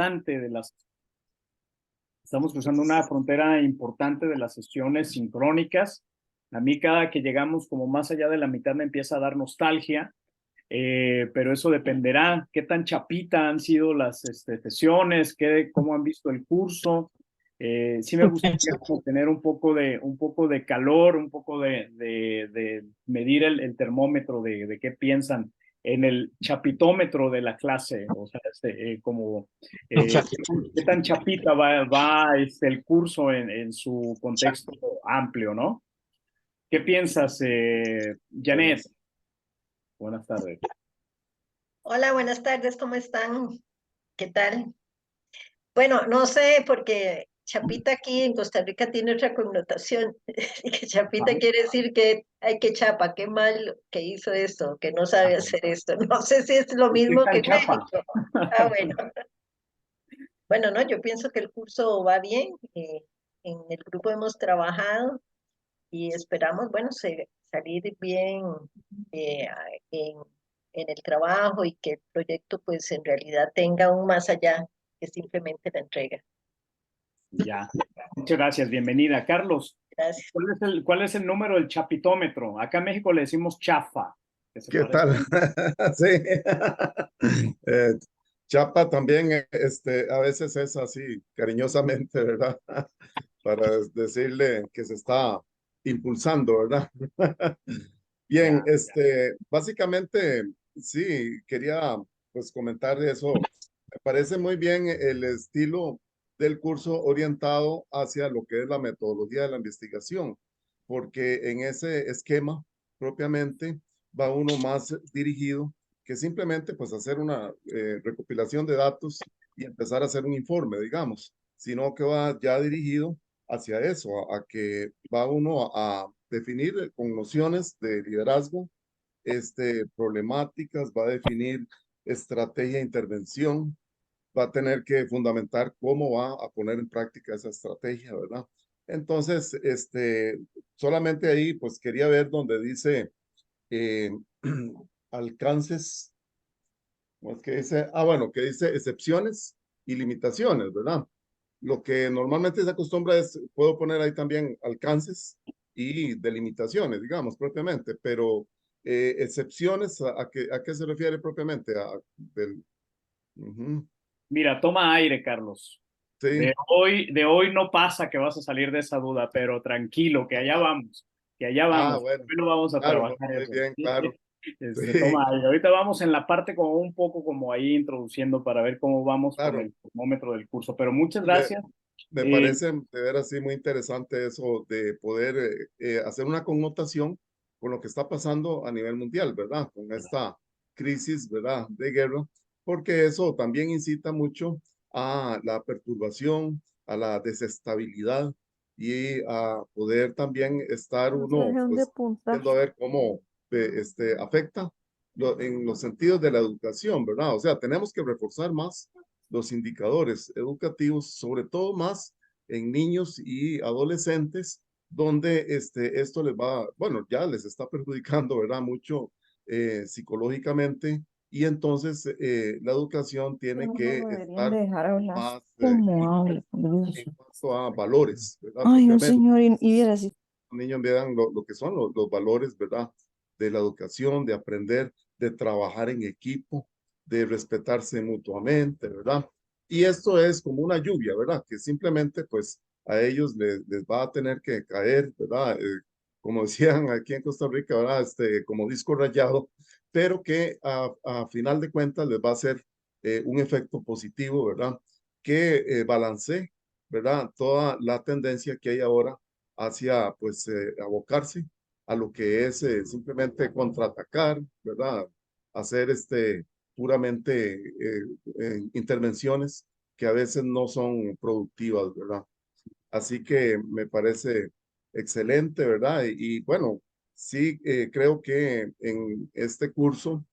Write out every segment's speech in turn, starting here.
importante de las... Estamos cruzando una frontera importante de las sesiones sincrónicas. A mí cada que llegamos como más allá de la mitad me empieza a dar nostalgia, pero eso dependerá qué tan chapita han sido las sesiones, cómo han visto el curso. Sí me gustaría como tener un poco de calor, un poco de medir el termómetro de qué piensan en el chapitómetro de la clase, o sea, como qué tan chapita va el curso en su contexto amplio, ¿no? ¿Qué piensas, Janet? Buenas tardes. Hola, buenas tardes, ¿cómo están? ¿Qué tal? Bueno, no sé, porque chapita aquí en Costa Rica tiene otra connotación. Y que chapita quiere decir que hay que chapa, qué mal que hizo esto, que no sabe hacer esto. No sé si es lo ¿Qué mismo que tan en chapa? México. Ah, bueno. Bueno, no, yo pienso que el curso va bien. En el grupo hemos trabajado y esperamos, bueno, salir bien eh, en, en el trabajo y que el proyecto pues en realidad tenga un más allá que simplemente la entrega. Ya. Muchas gracias, bienvenida. Carlos, Gracias. ¿cuál es el número del chapitómetro? Acá en México le decimos chafa, que se ¿Qué parece. tal? Sí. Eh, Chapa también, a veces es así, cariñosamente, ¿verdad? Para decirle que se está impulsando, ¿verdad? Bien, Ya. básicamente, sí, quería pues comentar eso. Me parece muy bien el estilo del curso orientado hacia lo que es la metodología de la investigación, porque en ese esquema propiamente va uno más dirigido que simplemente pues hacer una recopilación de datos y empezar a hacer un informe, digamos, sino que va ya dirigido hacia eso, a que va uno a definir con nociones de liderazgo, problemáticas, va a definir estrategia de intervención, va a tener que fundamentar cómo va a poner en práctica esa estrategia, ¿verdad? Entonces, solamente ahí, pues quería ver donde dice eh, alcances, ¿cómo es que dice? Ah, bueno, que dice excepciones y limitaciones, ¿verdad? Lo que normalmente se acostumbra es, puedo poner ahí también alcances y delimitaciones, digamos, propiamente, pero excepciones, a qué se refiere propiamente? Ujú, Mira, toma aire, Carlos. sí, De hoy no pasa que vas a salir de esa duda, pero tranquilo, que allá vamos, que allá vamos. bueno, Hoy no vamos a claro, trabajar muy eso. bien, claro, sí, Toma aire. Ahorita vamos en la parte como un poco como ahí introduciendo para ver cómo vamos con claro. el termómetro del curso. Pero muchas Me, gracias. me Eh, parece de ver así muy interesante eso de poder hacer una connotación con lo que está pasando a nivel mundial, ¿verdad? Con esta crisis, ¿verdad? De guerra, porque eso también incita mucho a la perturbación, a la desestabilidad y a poder también estar No se uno, dejen de pues, apuntar. viendo a ver cómo afecta en los sentidos de la educación, ¿verdad? O sea, tenemos que reforzar más los indicadores educativos, sobre todo más en niños y adolescentes, donde esto les va, bueno, ya les está perjudicando, ¿verdad? Mucho psicológicamente, y entonces la educación tiene No lo que deberían estar dejar hablar más como habla, por en Dios. cuanto a valores, ¿verdad? Ay, no, Propiamente señor, y viera si los niños vean lo que son los valores, ¿verdad? De la educación, de aprender, de trabajar en equipo, de respetarse mutuamente, ¿verdad? Y esto es como una lluvia, ¿verdad? Que simplemente pues a ellos les va a tener que caer, ¿verdad? Como decían aquí en Costa Rica, ¿verdad? Como disco rayado, pero que a final de cuentas les va a hacer un efecto positivo, ¿verdad? Que balancee, ¿verdad? Toda la tendencia que hay ahora hacia pues abocarse a lo que es simplemente contraatacar, ¿verdad? Hacer puramente intervenciones que a veces no son productivas, ¿verdad? Así que me parece excelente, ¿verdad? Bueno, sí creo que en este curso,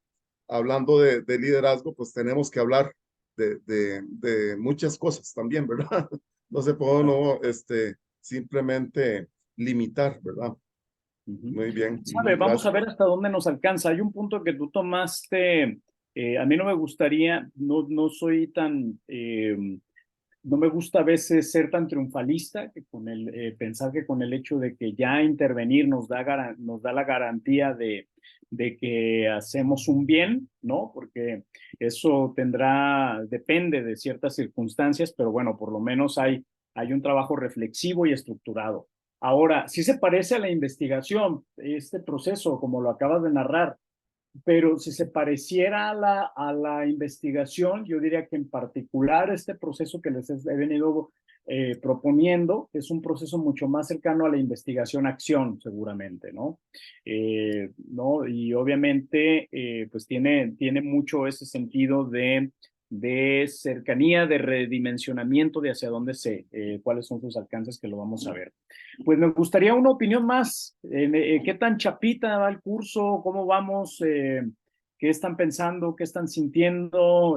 hablando de liderazgo, pues tenemos que hablar de muchas cosas también, ¿verdad? No se puede no, simplemente limitar, ¿verdad? Ujú. Muy bien, Sabe, vamos a gracias. ver hasta dónde nos alcanza. Hay un punto que tú tomaste A mí no me gustaría, no soy tan, no me gusta a veces ser tan triunfalista que con pensar que con el hecho de que ya intervenir nos da la garantía de que hacemos un bien, ¿no? Porque eso depende de ciertas circunstancias, pero bueno, por lo menos hay un trabajo reflexivo y estructurado. Ahora, sí se parece a la investigación, este proceso, como lo acabas de narrar, pero si se pareciera a la investigación, yo diría que en particular este proceso que les he venido proponiendo es un proceso mucho más cercano a la investigación-acción, seguramente, ¿no? ¿No? Y obviamente, pues tiene mucho ese sentido de cercanía, de redimensionamiento de hacia dónde cuáles son sus alcances, que lo vamos a ver. Pues me gustaría una opinión más. ¿Qué tan chapita va el curso? ¿Cómo vamos? ¿Qué están pensando? ¿Qué están sintiendo?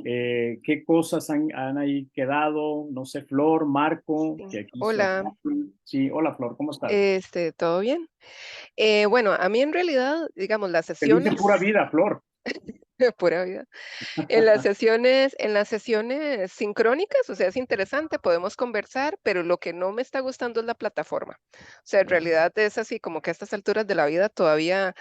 ¿Qué cosas han ahí quedado? No sé, Flor, Marco, Sí. que aquí Hola, sí, hola Flor, ¿cómo estás? ¿todo bien? Bueno, a mí en realidad, digamos, las Te dice sesiones, pura vida, Flor. pura vida. En las sesiones sincrónicas, o sea, es interesante, podemos conversar, pero lo que no me está gustando es la plataforma. O sea, en realidad es así como que a estas alturas de la vida todavía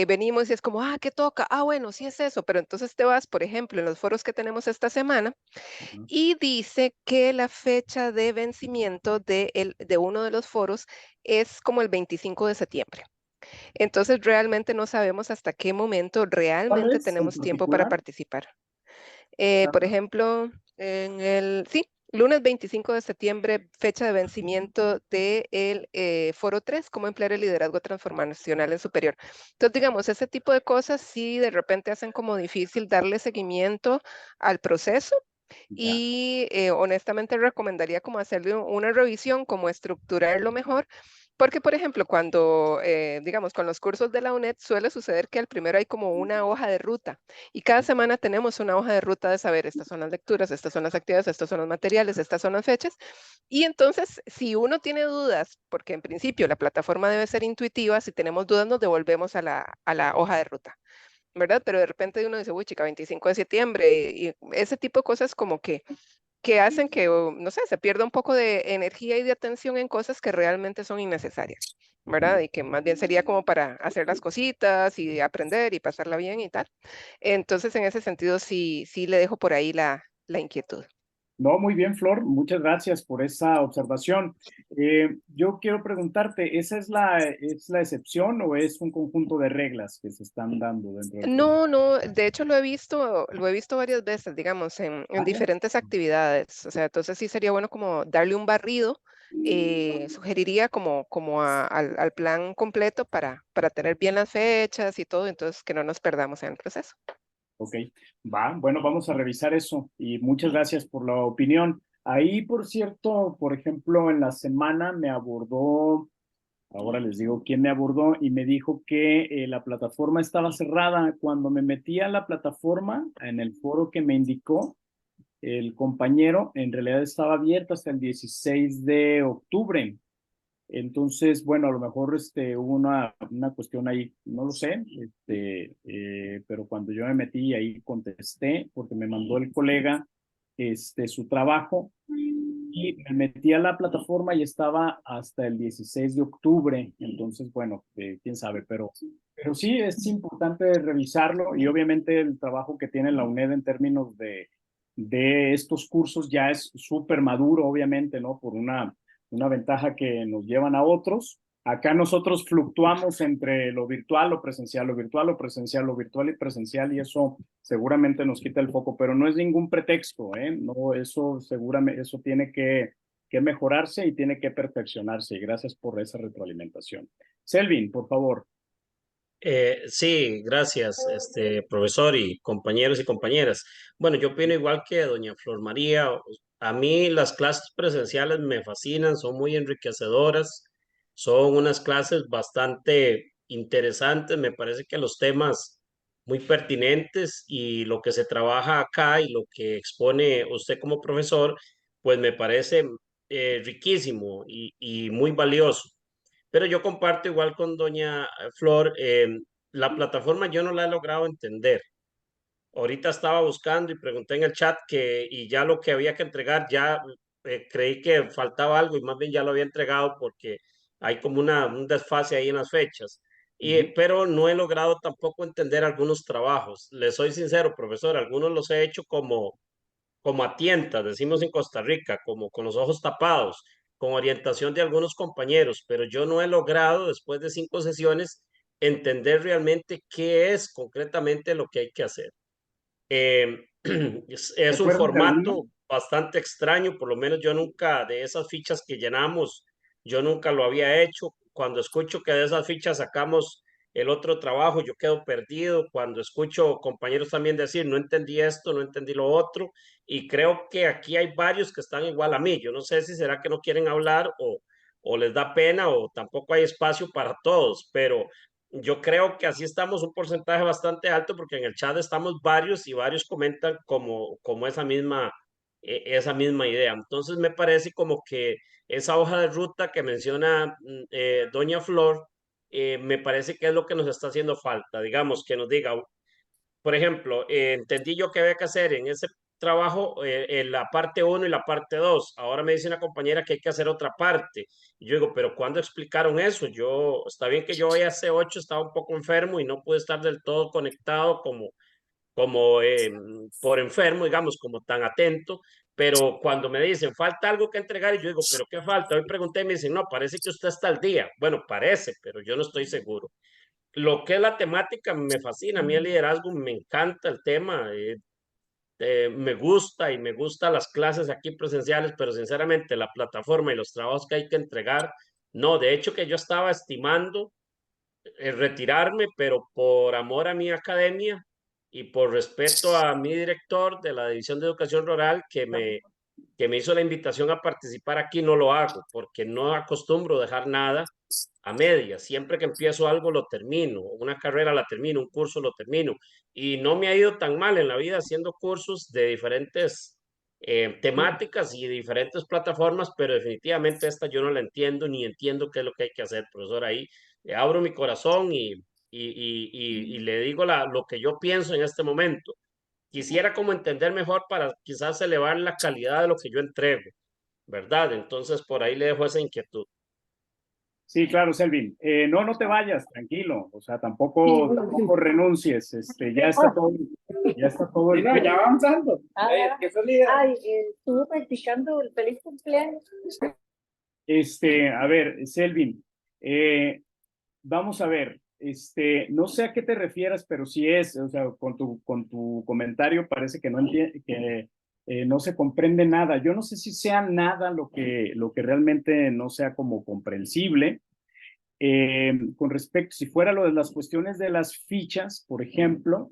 venimos y es como, ¿qué toca? Bueno, sí es eso, pero entonces te vas, por ejemplo, en los foros que tenemos esta semana y dice que la fecha de vencimiento de uno de los foros es como el 25 de septiembre. Entonces, realmente no sabemos hasta qué momento ¿Cuál realmente es en tenemos tiempo para particular? participar. Por ejemplo, sí, lunes 25 de septiembre, fecha de vencimiento del foro 3, cómo emplear el liderazgo transformacional en superior. Entonces, digamos, ese tipo de cosas sí de repente hacen como difícil darle seguimiento al proceso Ya. y honestamente recomendaría como hacerle una revisión, como estructurarlo mejor, porque por ejemplo, cuando, digamos, con los cursos de la UNED suele suceder que al primero hay como una hoja de ruta y cada semana tenemos una hoja de ruta de saber, estas son las lecturas, estas son las actividades, estos son los materiales, estas son las fechas. Y entonces, si uno tiene dudas, porque en principio la plataforma debe ser intuitiva, si tenemos dudas nos devolvemos a la hoja de ruta. ¿Verdad? Pero de repente uno dice, uy, chica, 25 de septiembre, y ese tipo de cosas como que hacen que, no sé, se pierda un poco de energía y de atención en cosas que realmente son innecesarias, ¿verdad? Y que más bien sería como para hacer las cositas y aprender y pasarla bien y tal. Entonces, en ese sentido, sí le dejo por ahí la inquietud. No, muy bien, Flor. Muchas gracias por esa observación. Yo quiero preguntarte, ¿es la excepción o es un conjunto de reglas que se están dando dentro del curso? No, no, de hecho lo he visto varias veces, digamos, en Ah, ya. diferentes actividades. O sea, entonces sí sería bueno como darle un barrido. Sugeriría como al plan completo para tener bien las fechas y todo, entonces que no nos perdamos en el proceso. Ok, bueno, vamos a revisar eso y muchas gracias por la opinión. Ahí, por cierto, por ejemplo, en la semana me abordó, ahora les digo quién me abordó y me dijo que la plataforma estaba cerrada. Cuando me metí a la plataforma, en el foro que me indicó el compañero, en realidad estaba abierta hasta el 16 de octubre. Entonces, bueno, a lo mejor hubo una cuestión ahí, no lo sé, pero cuando yo me metí ahí contesté, porque me mandó el colega su trabajo y me metí a la plataforma y estaba hasta el 16 de octubre. Entonces, bueno, quién sabe, pero sí es importante revisarlo y obviamente el trabajo que tiene la UNED en términos de estos cursos ya es súper maduro, obviamente, ¿no? Por una ventaja que nos llevan a otros. Acá nosotros fluctuamos entre lo virtual, lo presencial, lo virtual, lo presencial, lo virtual y presencial, y eso seguramente nos quita el foco, pero no es ningún pretexto, ¿eh? No, eso seguramente, eso tiene que mejorarse y tiene que perfeccionarse, y gracias por esa retroalimentación. Selvin, por favor. Sí, gracias, profesor y compañeros y compañeras. Bueno, yo opino igual que doña Flor María. A mí las clases presenciales me fascinan, son muy enriquecedoras, son unas clases bastante interesantes. Me parece que los temas muy pertinentes y lo que se trabaja acá y lo que expone usted como profesor, pues me parece riquísimo y muy valioso. Pero yo comparto igual con doña Flor, la plataforma yo no la he logrado entender. ahorita estaba buscando y pregunté en el chat y ya lo que había que entregar, ya creí que faltaba algo y más bien ya lo había entregado porque hay como un desfase ahí en las fechas. Pero no he logrado tampoco entender algunos trabajos. Le soy sincero, profesor, algunos los he hecho como a tientas, decimos en Costa Rica, como con los ojos tapados, con orientación de algunos compañeros, pero yo no he logrado, después de 5 sesiones, entender realmente qué es concretamente lo que hay que hacer. ¿Te Es un acuerdas de alguno? formato bastante extraño, por lo menos yo nunca, de esas fichas que llenamos, yo nunca lo había hecho. Cuando escucho que de esas fichas sacamos el otro trabajo, yo quedo perdido. Cuando escucho compañeros también decir, no entendí esto, no entendí lo otro, y creo que aquí hay varios que están igual a mí. Yo no sé si será que no quieren hablar o les da pena o tampoco hay espacio para todos, pero yo creo que así estamos un porcentaje bastante alto porque en el chat estamos varios y varios comentan como esa misma idea. Entonces me parece como que esa hoja de ruta que menciona Doña Flor, me parece que es lo que nos está haciendo falta. Digamos, que nos diga, por ejemplo, entendí yo que había que hacer en ese trabajo en la parte uno y la parte 2. Ahora me dice una compañera que hay que hacer otra parte. Y yo digo, pero ¿cuándo explicaron eso? Está bien que yo hoy hace 8 estaba un poco enfermo y no pude estar del todo conectado como por enfermo, digamos, como tan atento. Pero cuando me dicen, falta algo que entregar, y yo digo, ¿pero qué falta? Hoy pregunté y me dicen, no, parece que usted está al día. Bueno, parece, pero yo no estoy seguro. Lo que es la temática me fascina, a mí el liderazgo me encanta el tema, me gusta y me gustan las clases aquí presenciales, pero sinceramente la plataforma y los trabajos que hay que entregar, no, de hecho que yo estaba estimando retirarme, pero por amor a mi academia y por respeto a mi director de la División de Educación Rural que me hizo la invitación a participar aquí, no lo hago, porque no acostumbro dejar nada a medias. Siempre que empiezo algo lo termino, una carrera la termino, un curso lo termino. Y no me ha ido tan mal en la vida haciendo cursos de diferentes temáticas y diferentes plataformas, pero definitivamente esta yo no la entiendo ni entiendo qué es lo que hay que hacer, profesor. Ahí le abro mi corazón y le digo lo que yo pienso en este momento. Quisiera como entender mejor para quizás elevar la calidad de lo que yo entrego, ¿verdad? Entonces por ahí le dejo esa inquietud. Sí, claro, Selvin. No, no te vayas, tranquilo. O sea, tampoco renuncies. Ya está todo el. No, ya avanzando. ¿Qué salida? Ay, estuve practicando el feliz cumpleaños. A ver, Selvin, vamos a ver, no sé a qué te refieras, pero sí o sea, con tu comentario parece que no se comprende nada. Yo no sé si sea nada lo que realmente no sea como comprensible. Con respecto, si fuera lo de las cuestiones de las fichas, por ejemplo,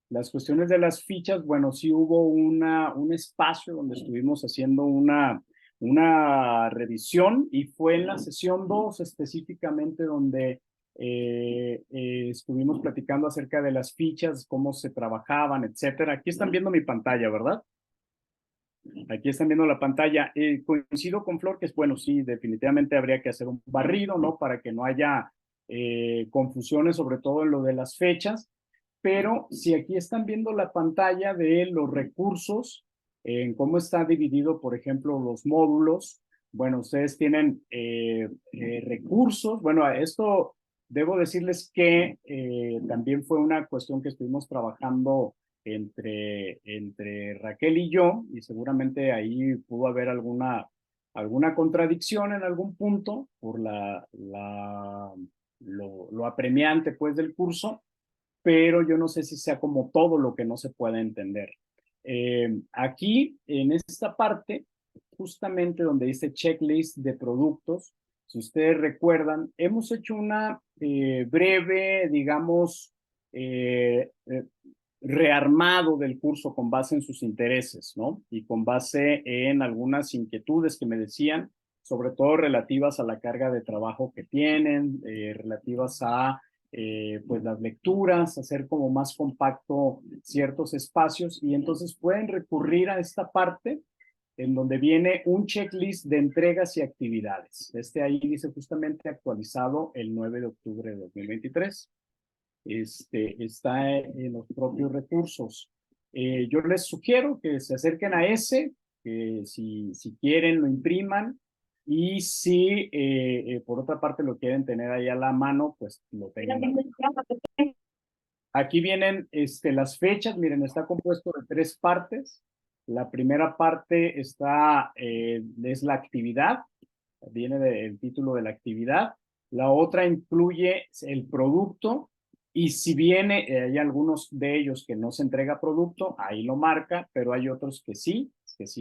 las cuestiones de las fichas, bueno, sí hubo un espacio donde estuvimos haciendo una revisión y fue en la sesión 2 específicamente donde estuvimos platicando acerca de las fichas, cómo se trabajaban, etcétera. Aquí están viendo mi pantalla, ¿verdad? Aquí están viendo la pantalla. Coincido con Flor que es bueno, sí, definitivamente habría que hacer un barrido, ¿no? Para que no haya confusiones, sobre todo en lo de las fechas. Pero si aquí están viendo la pantalla de los recursos, en cómo está dividido, por ejemplo, los módulos, bueno, ustedes tienen recursos. Bueno, esto debo decirles que también fue una cuestión que estuvimos trabajando entre Raquel y yo, y seguramente ahí pudo haber alguna contradicción en algún punto por lo apremiante pues del curso, pero yo no sé si sea como todo lo que no se puede entender. Aquí, en esta parte, justamente donde dice checklist de productos, si ustedes recuerdan, hemos hecho una breve, digamos, rearmado del curso con base en sus intereses, ¿no? Y con base en algunas inquietudes que me decían, sobre todo relativas a la carga de trabajo que tienen, relativas a pues las lecturas, hacer como más compacto ciertos espacios, y entonces pueden recurrir a esta parte en donde viene un checklist de entregas y actividades. Ahí dice justamente actualizado el 9 de octubre de 2023. Está en los propios recursos. Yo les sugiero que se acerquen a ese, que si quieren lo impriman, y si por otra parte lo quieren tener ahí a la mano, pues lo tengan. Aquí vienen las fechas, miren, está compuesto de 3 partes. La primera parte es la actividad, viene del título de la actividad. La otra incluye el producto, y si viene, hay algunos de ellos que no se entrega producto, ahí lo marca, pero hay otros que sí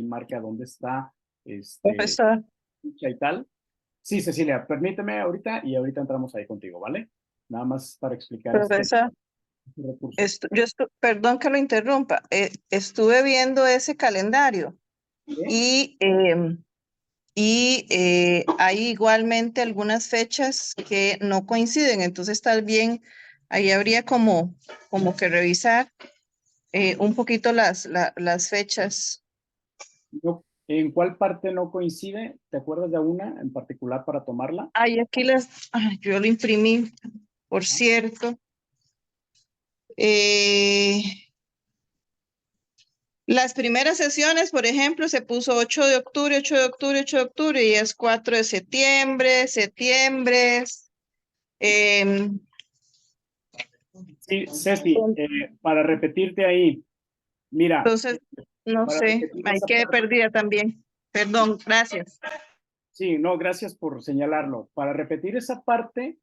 marca dónde está Profesor, ficha y tal. Sí, Cecilia, permíteme ahorita y ahorita entramos ahí contigo, ¿vale? Nada más para explicar profesor, recurso. perdón que lo interrumpa, estuve viendo ese calendario ¿Sí? y hay igualmente algunas fechas que no coinciden, entonces tal bien ahí habría como que revisar un poquito las fechas. ¿En cuál parte no coincide? ¿Te acuerdas de una en particular para tomarla? Ay, aquí yo lo imprimí, por cierto. Las primeras sesiones, por ejemplo, se puso 8 de octubre, 8 de octubre, 8 de octubre, y es 4 de septiembre, septiembre. Sí, Ceci, para repetirte ahí, mira, Entonces, no para sé, repetir ahí esa quedé parte. perdida también. Perdón, gracias. Sí, no, gracias por señalarlo. Para repetir esa parte,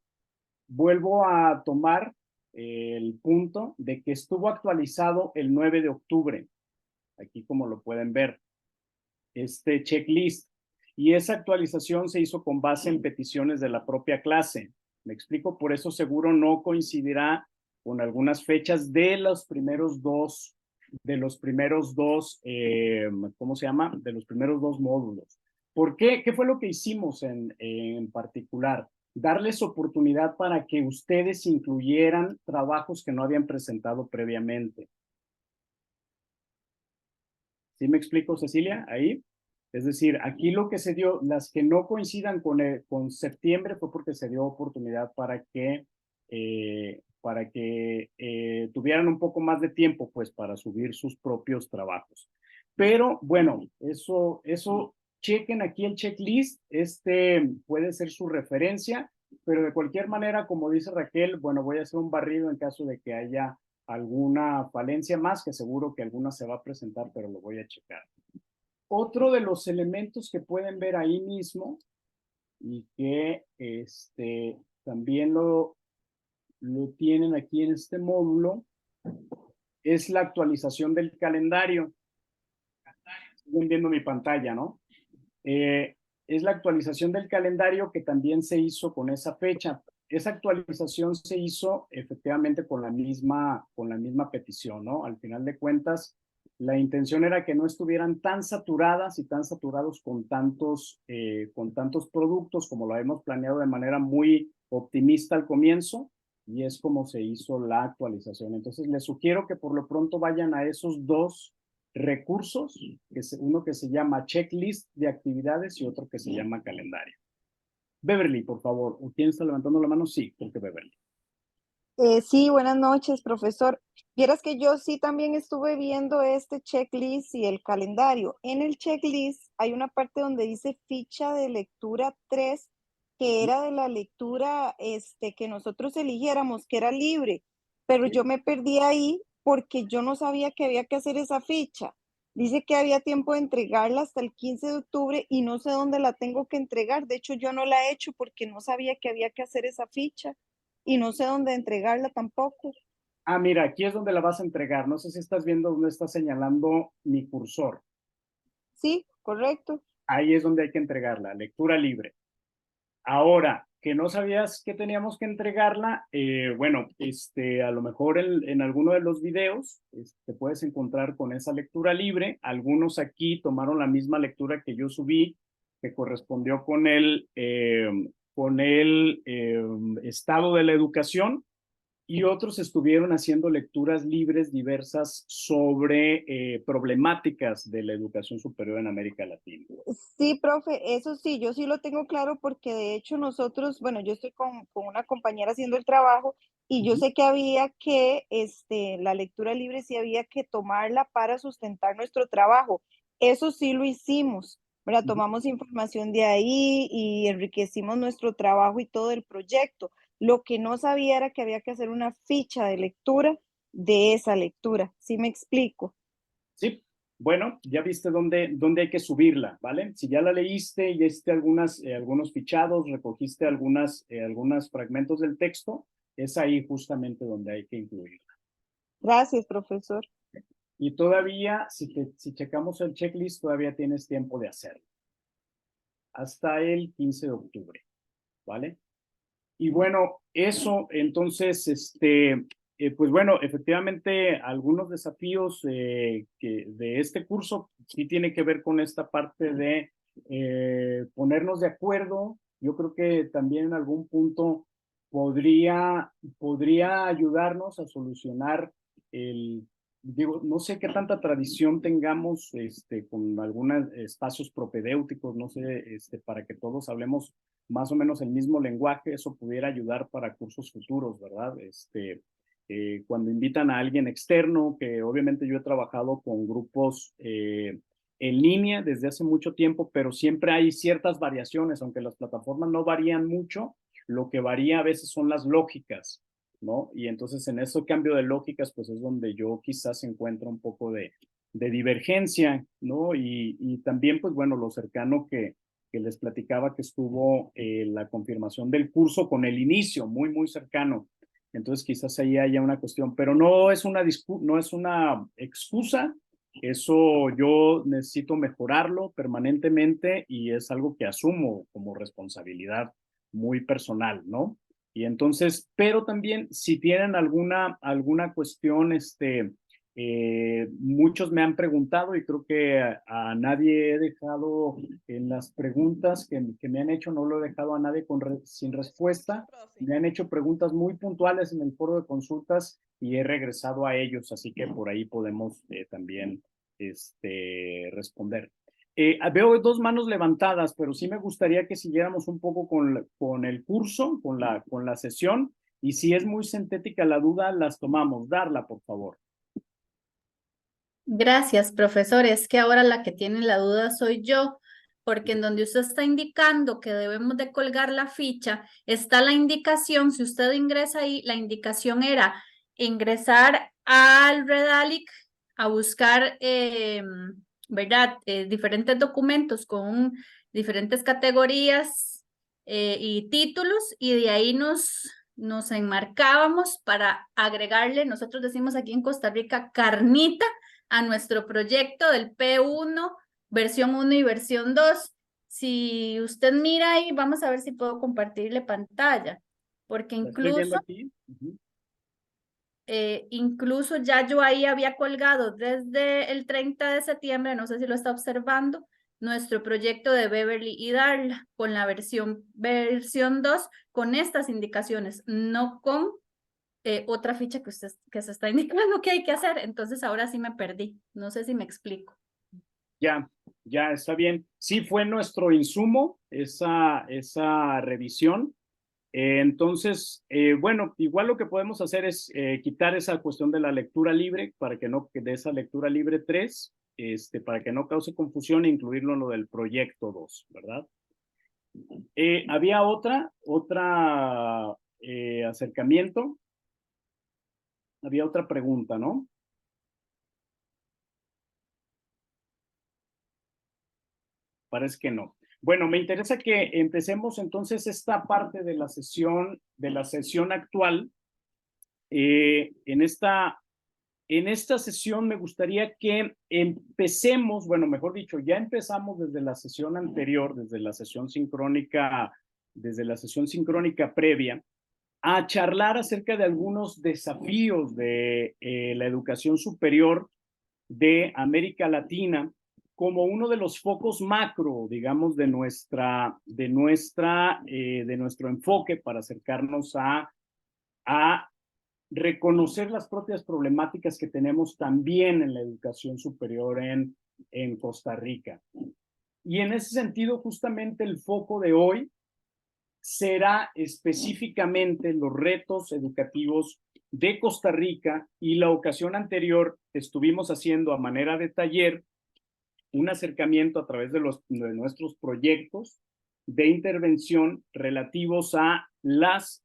vuelvo a tomar el punto de que estuvo actualizado el 9 de octubre, aquí como lo pueden ver, este checklist. Y esa actualización se hizo con base en peticiones de la propia clase. Me explico, por eso seguro no coincidirá con algunas fechas de los primeros dos, ¿cómo se llama? De los primeros 2 módulos. ¿Por qué? ¿Qué fue lo que hicimos en particular? Darles oportunidad para que ustedes incluyeran trabajos que no habían presentado previamente. ¿Sí me explico, Cecilia? Ahí. Es decir, aquí lo que se dio, las que no coincidan con septiembre fue porque se dio oportunidad para que tuvieran un poco más de tiempo, pues, para subir sus propios trabajos. Pero bueno, eso chequen aquí el checklist, puede ser su referencia, pero de cualquier manera, como dice Raquel, bueno, voy a hacer un barrido en caso de que haya alguna falencia más, que seguro que alguna se va a presentar, pero lo voy a checar. Otro de los elementos que pueden ver ahí mismo y que también lo tienen aquí en este módulo es la actualización del calendario. Siguen viendo mi pantalla, ¿no? Es la actualización del calendario que también se hizo con esa fecha. Esa actualización se hizo efectivamente con la misma petición, ¿no? Al final de cuentas, la intención era que no estuvieran tan saturadas y tan saturados con tantos productos como lo habíamos planeado de manera muy optimista al comienzo, y es como se hizo la actualización. Entonces, les sugiero que por lo pronto vayan a esos 2 recursos, uno que se llama checklist de actividades y otro que se llama calendario. Beverly, por favor. ¿Quién está levantando la mano? Sí, creo que Beverly. Sí, buenas noches, profesor. Vieras que yo sí también estuve viendo este checklist y el calendario. En el checklist hay una parte donde dice ficha de lectura 3, que era de la lectura que nosotros eligiéramos, que era libre, pero yo me perdí ahí porque yo no sabía que había que hacer esa ficha. Dice que había tiempo de entregarla hasta el 15 de octubre y no sé dónde la tengo que entregar. De hecho, yo no la he hecho porque no sabía que había que hacer esa ficha y no sé dónde entregarla tampoco. Mira, aquí es donde la vas a entregar. No sé si estás viendo dónde está señalando mi cursor. Sí, correcto. Ahí es donde hay que entregarla, lectura libre. Ahora, que no sabías que teníamos que entregarla, bueno, a lo mejor en alguno de los videos te puedes encontrar con esa lectura libre. Algunos aquí tomaron la misma lectura que yo subí, que correspondió con el estado de la educación, y otros estuvieron haciendo lecturas libres diversas sobre problemáticas de la educación superior en América Latina. Sí, profe, eso sí, yo sí lo tengo claro porque de hecho nosotros, bueno, yo estoy con una compañera haciendo el trabajo y yo sé que había que, la lectura libre sí había que tomarla para sustentar nuestro trabajo. Eso sí lo hicimos, ¿verdad? Tomamos información de ahí y enriquecimos nuestro trabajo y todo el proyecto. Lo que no sabía era que había que hacer una ficha de lectura de esa lectura. ¿Sí me explico? Sí, bueno, ya viste dónde hay que subirla, ¿vale? Si ya la leíste, ya hiciste algunos fichados, recogiste algunos fragmentos del texto, es ahí justamente donde hay que incluirla. Gracias, profesor. Y todavía, si checamos el checklist, todavía tienes tiempo de hacerlo. Hasta el 15 de octubre, ¿vale? Y bueno, eso, entonces, pues bueno, efectivamente, algunos desafíos de este curso sí tiene que ver con esta parte de ponernos de acuerdo. Yo creo que también en algún punto podría ayudarnos a solucionar digo, no sé qué tanta tradición tengamos con algunos espacios propedéuticos, no sé, para que todos hablemos más o menos el mismo lenguaje, eso pudiera ayudar para cursos futuros, ¿verdad? Cuando invitan a alguien externo, que obviamente yo he trabajado con grupos en línea desde hace mucho tiempo, pero siempre hay ciertas variaciones, aunque las plataformas no varían mucho, lo que varía a veces son las lógicas, ¿no? Y entonces en ese cambio de lógicas, pues es donde yo quizás encuentro un poco de divergencia, ¿no? Y también, pues bueno, lo cercano que les platicaba que estuvo la confirmación del curso con el inicio, muy, muy cercano. Entonces quizás ahí haya una cuestión, pero no es una excusa. Eso yo necesito mejorarlo permanentemente y es algo que asumo como responsabilidad muy personal, ¿no? Y entonces, pero también si tienen alguna cuestión, muchos me han preguntado y creo que a nadie he dejado en las preguntas que me han hecho, no lo he dejado a nadie sin respuesta. Me han hecho preguntas muy puntuales en el foro de consultas y he regresado a ellos, así que por ahí podemos también responder. Veo dos manos levantadas, pero sí me gustaría que siguiéramos un poco con el curso, con la sesión, y si es muy sintética la duda, las tomamos. Darla, por favor. Gracias, profesor. Es que ahora la que tiene la duda soy yo, porque en donde usted está indicando que debemos de colgar la ficha, está la indicación, si usted ingresa ahí, la indicación era ingresar al Redalyc a buscar, ¿verdad? Diferentes documentos con diferentes categorías y títulos, y de ahí nos enmarcábamos para agregarle, nosotros decimos aquí en Costa Rica, carnita a nuestro proyecto del P1, versión 1 y versión 2. Si usted mira ahí, vamos a ver si puedo compartirle pantalla, porque Estoy viendo aquí. Incluso ya yo ahí había colgado desde el 30 de septiembre, no sé si lo está observando, nuestro proyecto de Beverly y Darla con la versión 2, con estas indicaciones, no con otra ficha que se está indicando que hay que hacer. Entonces ahora sí me perdí. No sé si me explico. Ya está bien. Sí fue nuestro insumo esa revisión. Entonces, bueno, igual lo que podemos hacer es quitar esa cuestión de la lectura libre para que no, de esa lectura libre 3, para que no cause confusión e incluirlo en lo del proyecto 2, ¿verdad? Había otra acercamiento. Había otra pregunta, ¿no? Parece que no. Bueno, me interesa que empecemos entonces esta parte de la sesión actual. En esta sesión me gustaría que empecemos, bueno, mejor dicho, ya empezamos desde la sesión anterior, desde la sesión sincrónica previa, a charlar acerca de algunos desafíos de la educación superior de América Latina como uno de los focos macro, digamos, de nuestro enfoque para acercarnos a reconocer las propias problemáticas que tenemos también en la educación superior en Costa Rica. Y en ese sentido, justamente el foco de hoy será específicamente los retos educativos de Costa Rica, y la ocasión anterior estuvimos haciendo a manera de taller un acercamiento a través de nuestros proyectos de intervención relativos a las,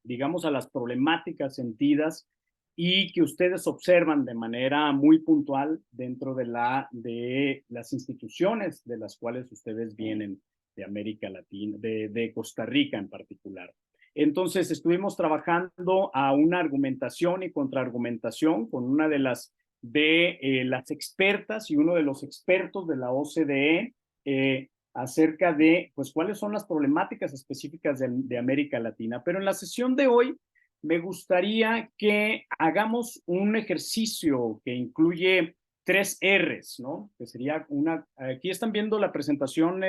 digamos, a las problemáticas sentidas y que ustedes observan de manera muy puntual dentro de las instituciones de las cuales ustedes vienen de América Latina, de Costa Rica en particular. Entonces estuvimos trabajando a una argumentación y contraargumentación con una de las expertas y uno de los expertos de la OCDE acerca de pues cuáles son las problemáticas específicas de América Latina. Pero en la sesión de hoy me gustaría que hagamos un ejercicio que incluye 3 R's, ¿no? Que sería aquí están viendo la presentación,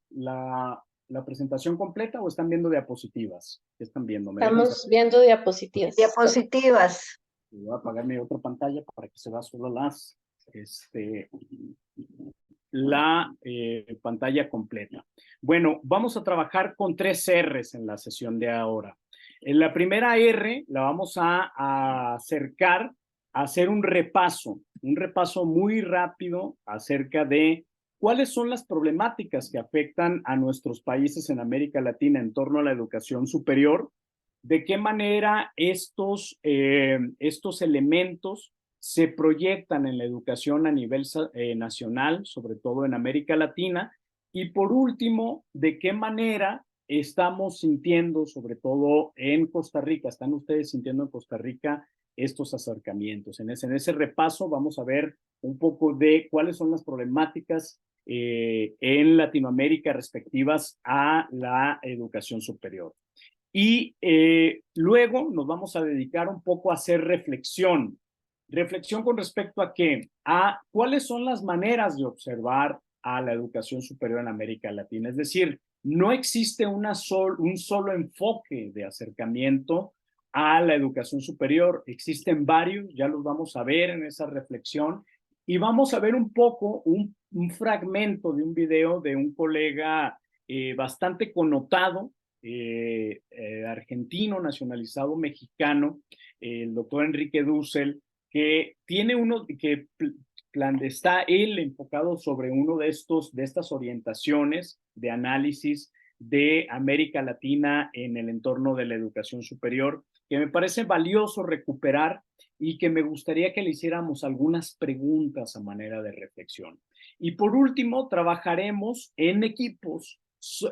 la presentación completa, o están viendo diapositivas. ¿Qué están viendo? Estamos viendo diapositivas. Diapositivas. Voy a apagar mi otra pantalla para que se vea solo la pantalla completa. Bueno, vamos a trabajar con 3 R's en la sesión de ahora. En la primera R la vamos a acercar a hacer un repaso muy rápido acerca de cuáles son las problemáticas que afectan a nuestros países en América Latina en torno a la educación superior, de qué manera estos elementos se proyectan en la educación a nivel nacional, sobre todo en América Latina, y por último, de qué manera estamos sintiendo, sobre todo en Costa Rica, están ustedes sintiendo en Costa Rica estos acercamientos. En ese repaso vamos a ver un poco de cuáles son las problemáticas en Latinoamérica respectivas a la educación superior. Y luego nos vamos a dedicar un poco a hacer reflexión. ¿Reflexión con respecto a qué? A cuáles son las maneras de observar a la educación superior en América Latina. Es decir, no existe un solo enfoque de acercamiento a la educación superior. Existen varios, ya los vamos a ver en esa reflexión. Y vamos a ver un poco, un fragmento de un video de un colega bastante connotado, argentino, nacionalizado mexicano, el doctor Enrique Dussel, que tiene está él enfocado sobre uno de estas orientaciones de análisis de América Latina en el entorno de la educación superior, que me parece valioso recuperar y que me gustaría que le hiciéramos algunas preguntas a manera de reflexión. Y por último, trabajaremos en equipos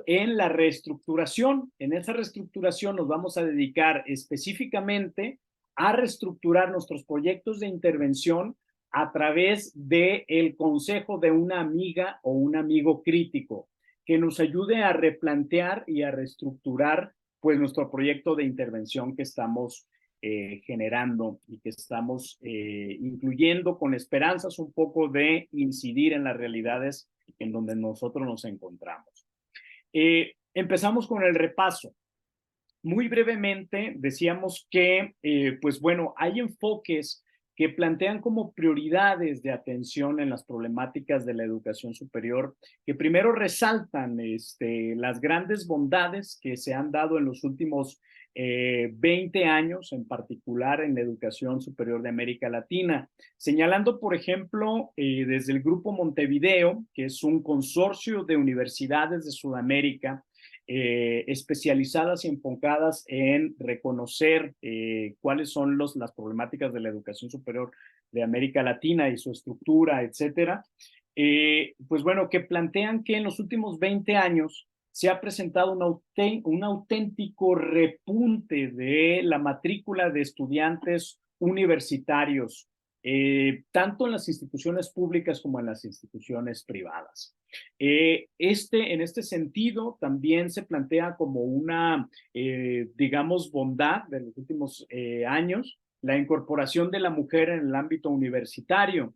en la reestructuración. En esa reestructuración nos vamos a dedicar específicamente a reestructurar nuestros proyectos de intervención a través del consejo de una amiga o un amigo crítico que nos ayude a replantear y a reestructurar pues nuestro proyecto de intervención que estamos generando y que estamos incluyendo con esperanzas un poco de incidir en las realidades en donde nosotros nos encontramos. Empezamos con el repaso. Muy brevemente decíamos que, pues bueno, hay enfoques que plantean como prioridades de atención en las problemáticas de la educación superior, que primero resaltan las grandes bondades que se han dado en los últimos 20 años, en particular en la educación superior de América Latina, señalando, por ejemplo, desde el Grupo Montevideo, que es un consorcio de universidades de Sudamérica, especializadas y enfocadas en reconocer cuáles son las problemáticas de la educación superior de América Latina y su estructura, etcétera. Pues bueno, que plantean que en los últimos 20 años se ha presentado un auténtico repunte de la matrícula de estudiantes universitarios, tanto en las instituciones públicas como en las instituciones privadas. En este sentido, también se plantea como una, digamos, bondad de los últimos años, la incorporación de la mujer en el ámbito universitario.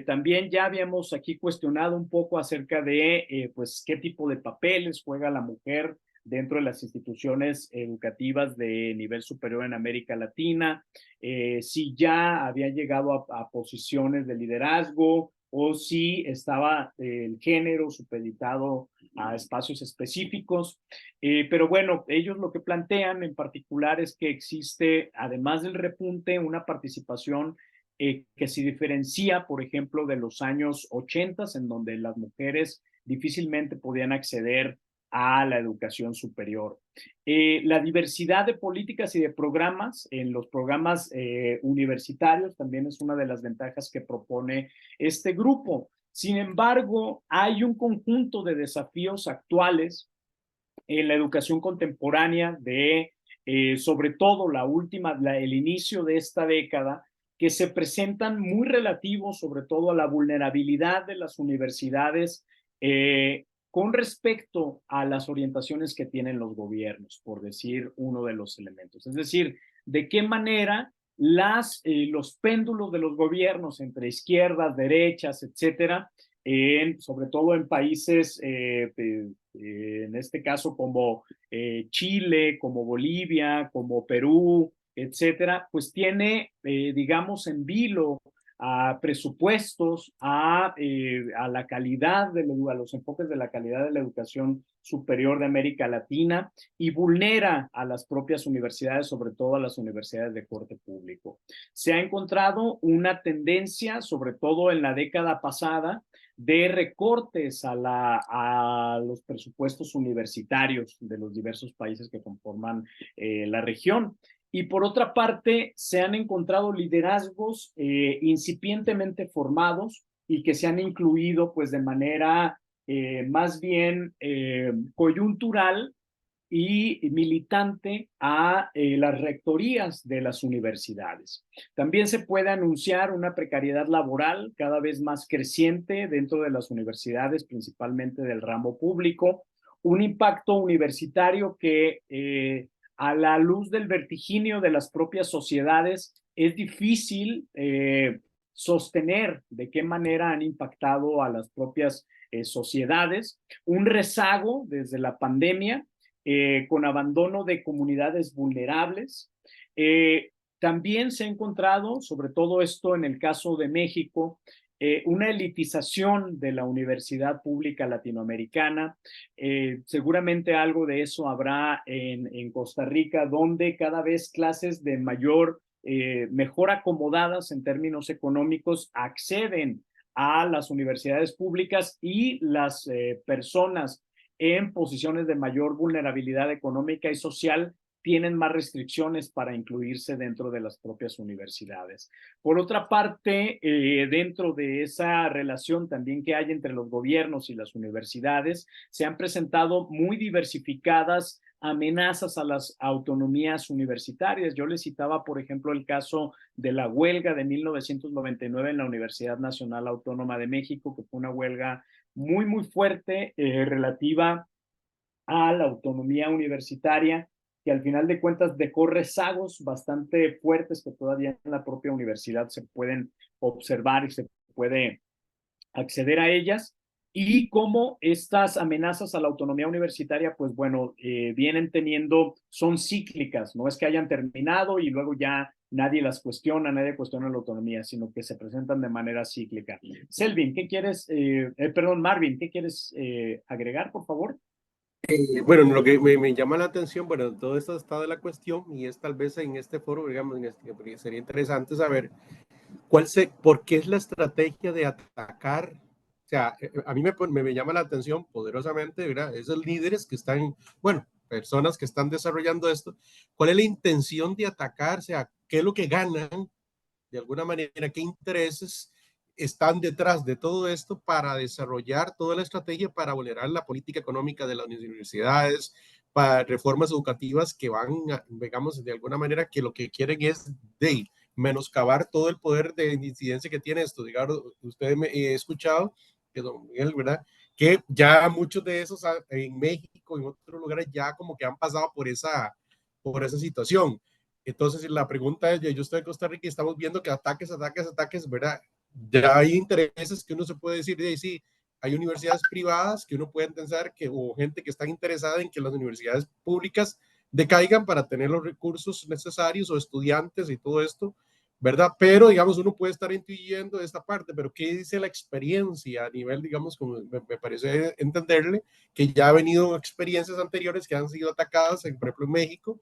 También ya habíamos aquí cuestionado un poco acerca de pues qué tipo de papeles juega la mujer dentro de las instituciones educativas de nivel superior en América Latina, si ya había llegado a posiciones de liderazgo o si estaba el género supeditado a espacios específicos. Pero bueno, ellos lo que plantean en particular es que existe, además del repunte, una participación que se diferencia, por ejemplo, de los años 80, en donde las mujeres difícilmente podían acceder a la educación superior. La diversidad de políticas y de programas en los programas universitarios también es una de las ventajas que propone este grupo. Sin embargo, hay un conjunto de desafíos actuales en la educación contemporánea de, sobre todo el inicio de esta década, que se presentan muy relativos, sobre todo a la vulnerabilidad de las universidades con respecto a las orientaciones que tienen los gobiernos, por decir uno de los elementos. Es decir, de qué manera los péndulos de los gobiernos entre izquierdas, derechas, etcétera, sobre todo en países, en este caso como Chile, como Bolivia, como Perú, etcétera, pues tiene, digamos, en vilo a presupuestos, a la calidad, a los enfoques de la calidad de la educación superior de América Latina y vulnera a las propias universidades, sobre todo a las universidades de corte público. Se ha encontrado una tendencia, sobre todo en la década pasada, de recortes a los presupuestos universitarios de los diversos países que conforman la región. Y por otra parte, se han encontrado liderazgos incipientemente formados y que se han incluido pues de manera más bien coyuntural y militante a las rectorías de las universidades. También se puede anunciar una precariedad laboral cada vez más creciente dentro de las universidades, principalmente del ramo público, un impacto universitario que a la luz del vertiginio de las propias sociedades es difícil sostener de qué manera han impactado a las propias sociedades, un rezago desde la pandemia, con abandono de comunidades vulnerables. También se ha encontrado, sobre todo esto en el caso de México, una elitización de la universidad pública latinoamericana. Seguramente algo de eso habrá en Costa Rica, donde cada vez clases de mejor acomodadas en términos económicos acceden a las universidades públicas y las personas en posiciones de mayor vulnerabilidad económica y social tienen más restricciones para incluirse dentro de las propias universidades. Por otra parte, dentro de esa relación también que hay entre los gobiernos y las universidades, se han presentado muy diversificadas amenazas a las autonomías universitarias. Yo les citaba, por ejemplo, el caso de la huelga de 1999 en la Universidad Nacional Autónoma de México, que fue una huelga muy, muy fuerte relativa a la autonomía universitaria, que al final de cuentas dejó rezagos bastante fuertes que todavía en la propia universidad se pueden observar y se puede acceder a ellas, y cómo estas amenazas a la autonomía universitaria, pues bueno, son cíclicas, no es que hayan terminado y luego ya nadie cuestiona la autonomía, sino que se presentan de manera cíclica. Selvin, Marvin, ¿qué quieres agregar, por favor? Bueno, lo que me llama la atención, bueno, todo esto está de la cuestión y es tal vez en este foro, digamos, porque sería interesante saber por qué es la estrategia de atacar. O sea, a mí me llama la atención poderosamente, ¿verdad? Esos líderes que están, bueno, personas que están desarrollando esto, ¿cuál es la intención de atacar? O sea, ¿qué es lo que ganan? De alguna manera, ¿qué intereses están detrás de todo esto para desarrollar toda la estrategia para vulnerar la política económica de las universidades, para reformas educativas que van, digamos, de alguna manera, que lo que quieren es menoscabar todo el poder de incidencia que tiene esto? Digamos, ustedes he escuchado que don Miguel, ¿verdad?, que ya muchos de esos en México, en otros lugares, ya como que han pasado por esa situación. Entonces, la pregunta es, yo estoy en Costa Rica y estamos viendo que ataques, ¿verdad? Ya hay intereses que uno se puede decir, sí, hay universidades privadas que uno puede pensar o gente que está interesada en que las universidades públicas decaigan para tener los recursos necesarios o estudiantes y todo esto, ¿verdad? Pero, digamos, uno puede estar intuyendo esta parte, pero ¿qué dice la experiencia a nivel, digamos, como me parece entenderle, que ya ha venido experiencias anteriores que han sido atacadas, por ejemplo, en México,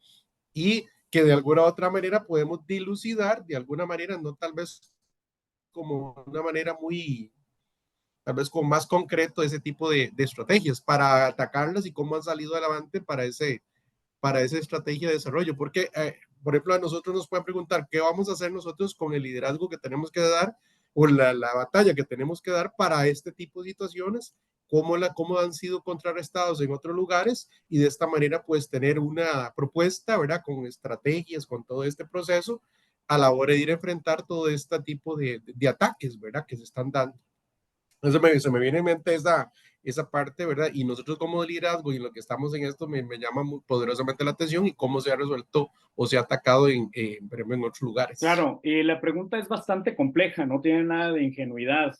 y que de alguna u otra manera podemos dilucidar, de alguna manera, no tal vez como una manera muy, tal vez con más concreto, ese tipo de estrategias para atacarlas y cómo han salido adelante para esa estrategia de desarrollo, porque, por ejemplo, a nosotros nos pueden preguntar qué vamos a hacer nosotros con el liderazgo que tenemos que dar o la batalla que tenemos que dar para este tipo de situaciones, cómo han sido contrarrestados en otros lugares y de esta manera pues tener una propuesta, ¿verdad? Con estrategias, con todo este proceso a la hora de ir a enfrentar todo este tipo de ataques, ¿verdad? Que se están dando. Entonces se me viene en mente esa parte, ¿verdad? Y nosotros como liderazgo y lo que estamos en esto me llama muy poderosamente la atención y cómo se ha resuelto o se ha atacado en otros lugares. Claro, la pregunta es bastante compleja, no tiene nada de ingenuidad.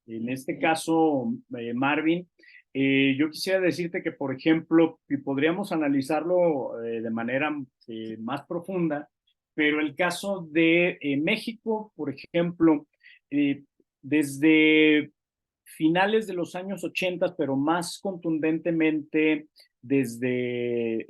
En este caso, Marvin, yo quisiera decirte que, por ejemplo, podríamos analizarlo de manera más profunda, pero el caso de México, por ejemplo, desde finales de los años 80, pero más contundentemente desde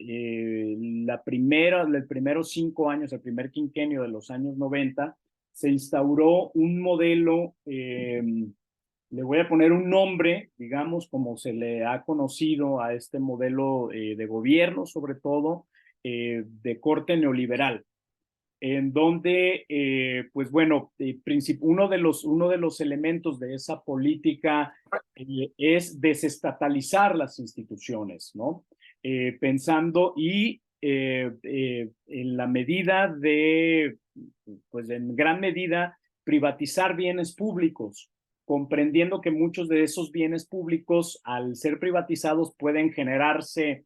los primeros 5 años, el primer quinquenio de los años 90, se instauró un modelo, le voy a poner un nombre, digamos, como se le ha conocido a este modelo de gobierno, sobre todo, de corte neoliberal, en donde, pues bueno, uno de los elementos de esa política es desestatalizar las instituciones, ¿no? Pensando y en la medida de, pues en gran medida, privatizar bienes públicos, comprendiendo que muchos de esos bienes públicos, al ser privatizados, pueden generarse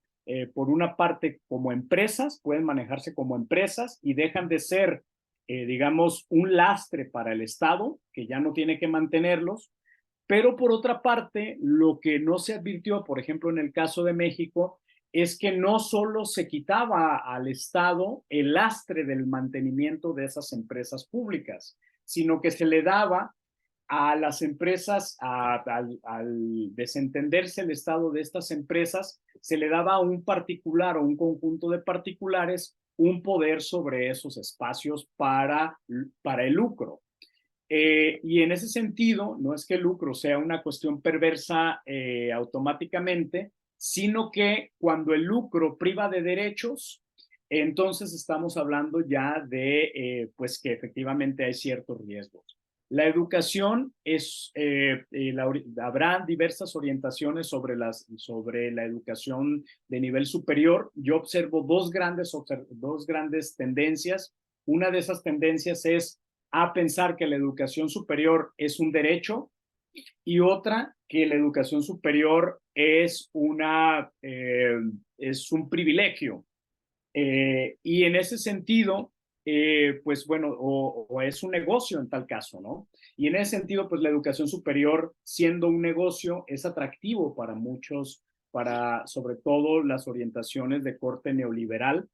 por una parte como empresas, pueden manejarse como empresas y dejan de ser, digamos, un lastre para el Estado, que ya no tiene que mantenerlos, pero por otra parte, lo que no se advirtió, por ejemplo, en el caso de México, es que no solo se quitaba al Estado el lastre del mantenimiento de esas empresas públicas, sino que se le daba a las empresas, al desentenderse el Estado de estas empresas, se le daba a un particular o un conjunto de particulares un poder sobre esos espacios para el lucro. Y en ese sentido, no es que el lucro sea una cuestión perversa automáticamente, sino que cuando el lucro priva de derechos, entonces estamos hablando ya de pues que efectivamente hay ciertos riesgos. La educación habrá diversas orientaciones sobre la educación de nivel superior. Yo observo dos grandes tendencias. Una de esas tendencias es a pensar que la educación superior es un derecho y otra que la educación superior es un privilegio. Y en ese sentido, pues bueno, o es un negocio en tal caso, ¿no? Y en ese sentido, pues la educación superior, siendo un negocio, es atractivo para muchos, para sobre todo las orientaciones de corte neoliberal,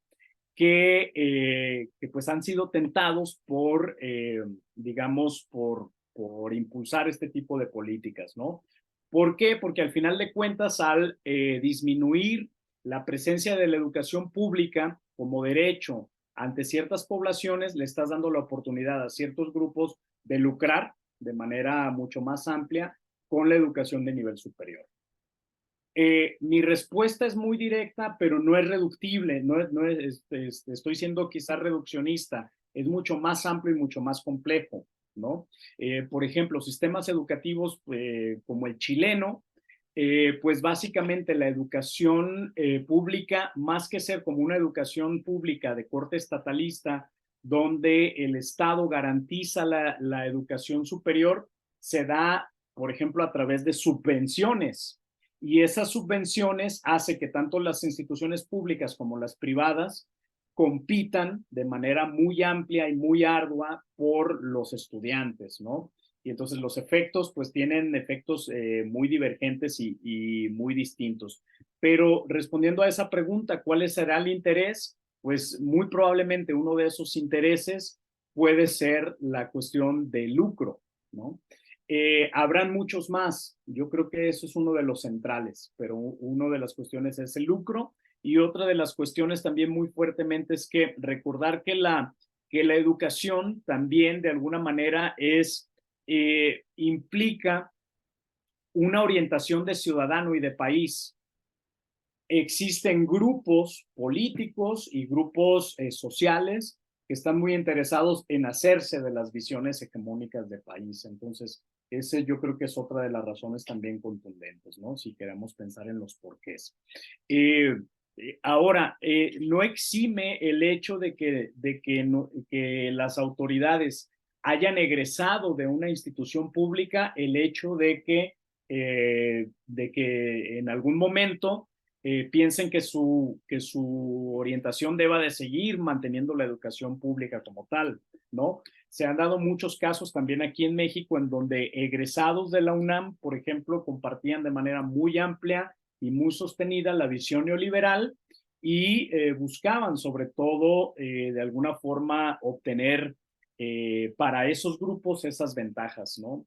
que pues han sido tentados por, digamos, por impulsar este tipo de políticas, ¿no? ¿Por qué? Porque al final de cuentas, al disminuir la presencia de la educación pública como derecho ante ciertas poblaciones, le estás dando la oportunidad a ciertos grupos de lucrar de manera mucho más amplia con la educación de nivel superior. Mi respuesta es muy directa, pero no es reductible, estoy siendo quizás reduccionista, es mucho más amplio y mucho más complejo, ¿no? Por ejemplo, sistemas educativos como el chileno, pues básicamente la educación pública, más que ser como una educación pública de corte estatalista, donde el Estado garantiza la educación superior, se da, por ejemplo, a través de subvenciones. Y esas subvenciones hace que tanto las instituciones públicas como las privadas compitan de manera muy amplia y muy ardua por los estudiantes, ¿no? Y entonces los efectos, pues tienen efectos muy divergentes y muy distintos. Pero respondiendo a esa pregunta, ¿cuál será el interés? Pues muy probablemente uno de esos intereses puede ser la cuestión de lucro, ¿no? Habrán muchos más. Yo creo que eso es uno de los centrales, pero una de las cuestiones es el lucro, y otra de las cuestiones también muy fuertemente es que recordar que la educación también de alguna manera implica una orientación de ciudadano y de país. Existen grupos políticos y grupos sociales que están muy interesados en hacerse de las visiones hegemónicas de país. Entonces, ese yo creo que es otra de las razones también contundentes, ¿no? Si queremos pensar en los porqués. Ahora, no exime el hecho de que las autoridades hayan egresado de una institución pública, el hecho de que en algún momento piensen que su orientación deba de seguir manteniendo la educación pública como tal, ¿no? Se han dado muchos casos también aquí en México en donde egresados de la UNAM, por ejemplo, compartían de manera muy amplia y muy sostenida la visión neoliberal y buscaban sobre todo de alguna forma obtener para esos grupos esas ventajas, ¿no?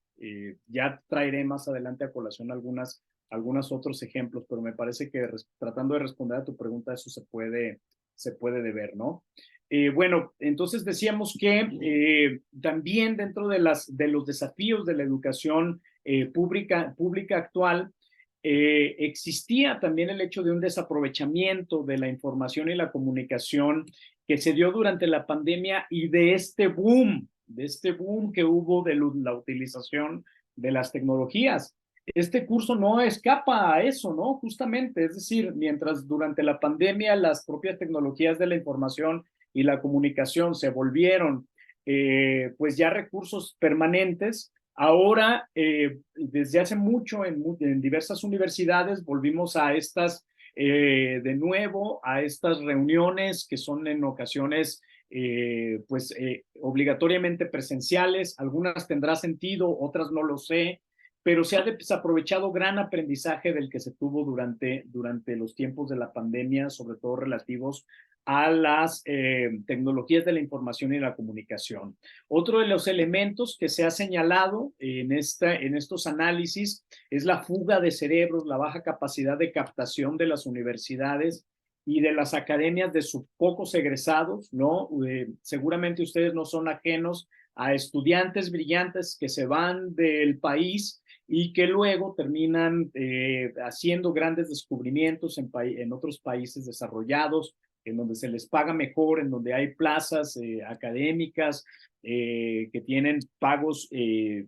Ya traeré más adelante a colación algunos otros ejemplos, pero me parece que tratando de responder a tu pregunta, eso se puede deber, ¿no? Bueno, entonces decíamos que también dentro de los desafíos de la educación pública actual, existía también el hecho de un desaprovechamiento de la información y la comunicación que se dio durante la pandemia y de este boom que hubo de la utilización de las tecnologías. Este curso no escapa a eso, ¿no? Justamente, es decir, mientras durante la pandemia las propias tecnologías de la información y la comunicación se volvieron pues ya recursos permanentes, ahora desde hace mucho en diversas universidades volvimos a de nuevo a estas reuniones que son en ocasiones obligatoriamente presenciales. Algunas tendrá sentido, otras no lo sé, pero se ha desaprovechado gran aprendizaje del que se tuvo durante los tiempos de la pandemia, sobre todo relativos a las tecnologías de la información y la comunicación. Otro de los elementos que se ha señalado en estos análisis es la fuga de cerebros, la baja capacidad de captación de las universidades y de las academias de sus pocos egresados, ¿no? Seguramente ustedes no son ajenos a estudiantes brillantes que se van del país y que luego terminan haciendo grandes descubrimientos en otros países desarrollados, en donde se les paga mejor, en donde hay plazas académicas que tienen pagos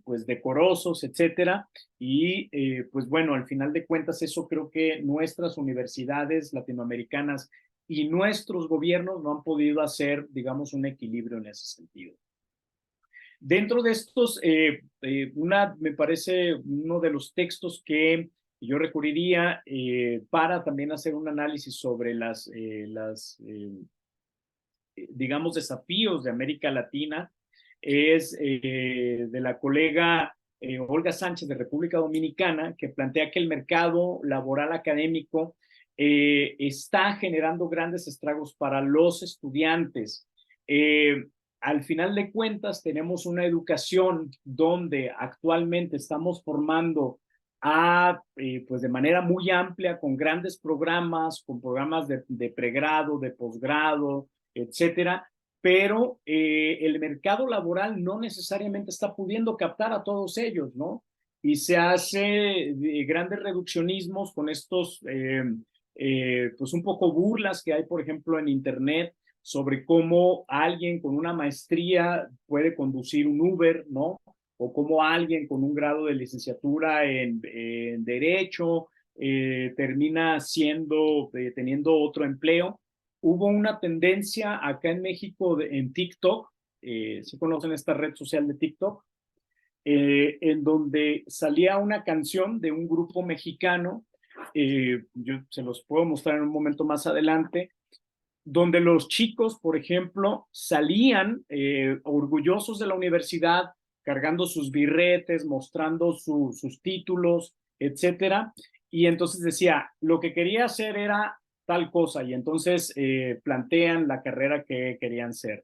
pues decorosos, etcétera. Y pues bueno, al final de cuentas eso creo que nuestras universidades latinoamericanas y nuestros gobiernos no han podido hacer, digamos, un equilibrio en ese sentido. Dentro de estos, me parece uno de los textos que yo recurriría para también hacer un análisis sobre digamos, desafíos de América Latina, es de la colega Olga Sánchez de República Dominicana, que plantea que el mercado laboral académico está generando grandes estragos para los estudiantes. Al final de cuentas, tenemos una educación donde actualmente estamos formando pues de manera muy amplia, con grandes programas, con programas de pregrado, de posgrado, etcétera, pero el mercado laboral no necesariamente está pudiendo captar a todos ellos, ¿no? Y se hace grandes reduccionismos con estos, pues un poco burlas que hay, por ejemplo, en Internet, sobre cómo alguien con una maestría puede conducir un Uber, ¿no? O cómo alguien con un grado de licenciatura en Derecho termina teniendo otro empleo. Hubo una tendencia acá en México en TikTok, ¿sí conocen esta red social de TikTok? En donde salía una canción de un grupo mexicano, yo se los puedo mostrar en un momento más adelante, donde los chicos, por ejemplo, salían orgullosos de la universidad, cargando sus birretes, mostrando sus títulos, etcétera. Y entonces decía, lo que quería hacer era tal cosa, y entonces plantean la carrera que querían ser.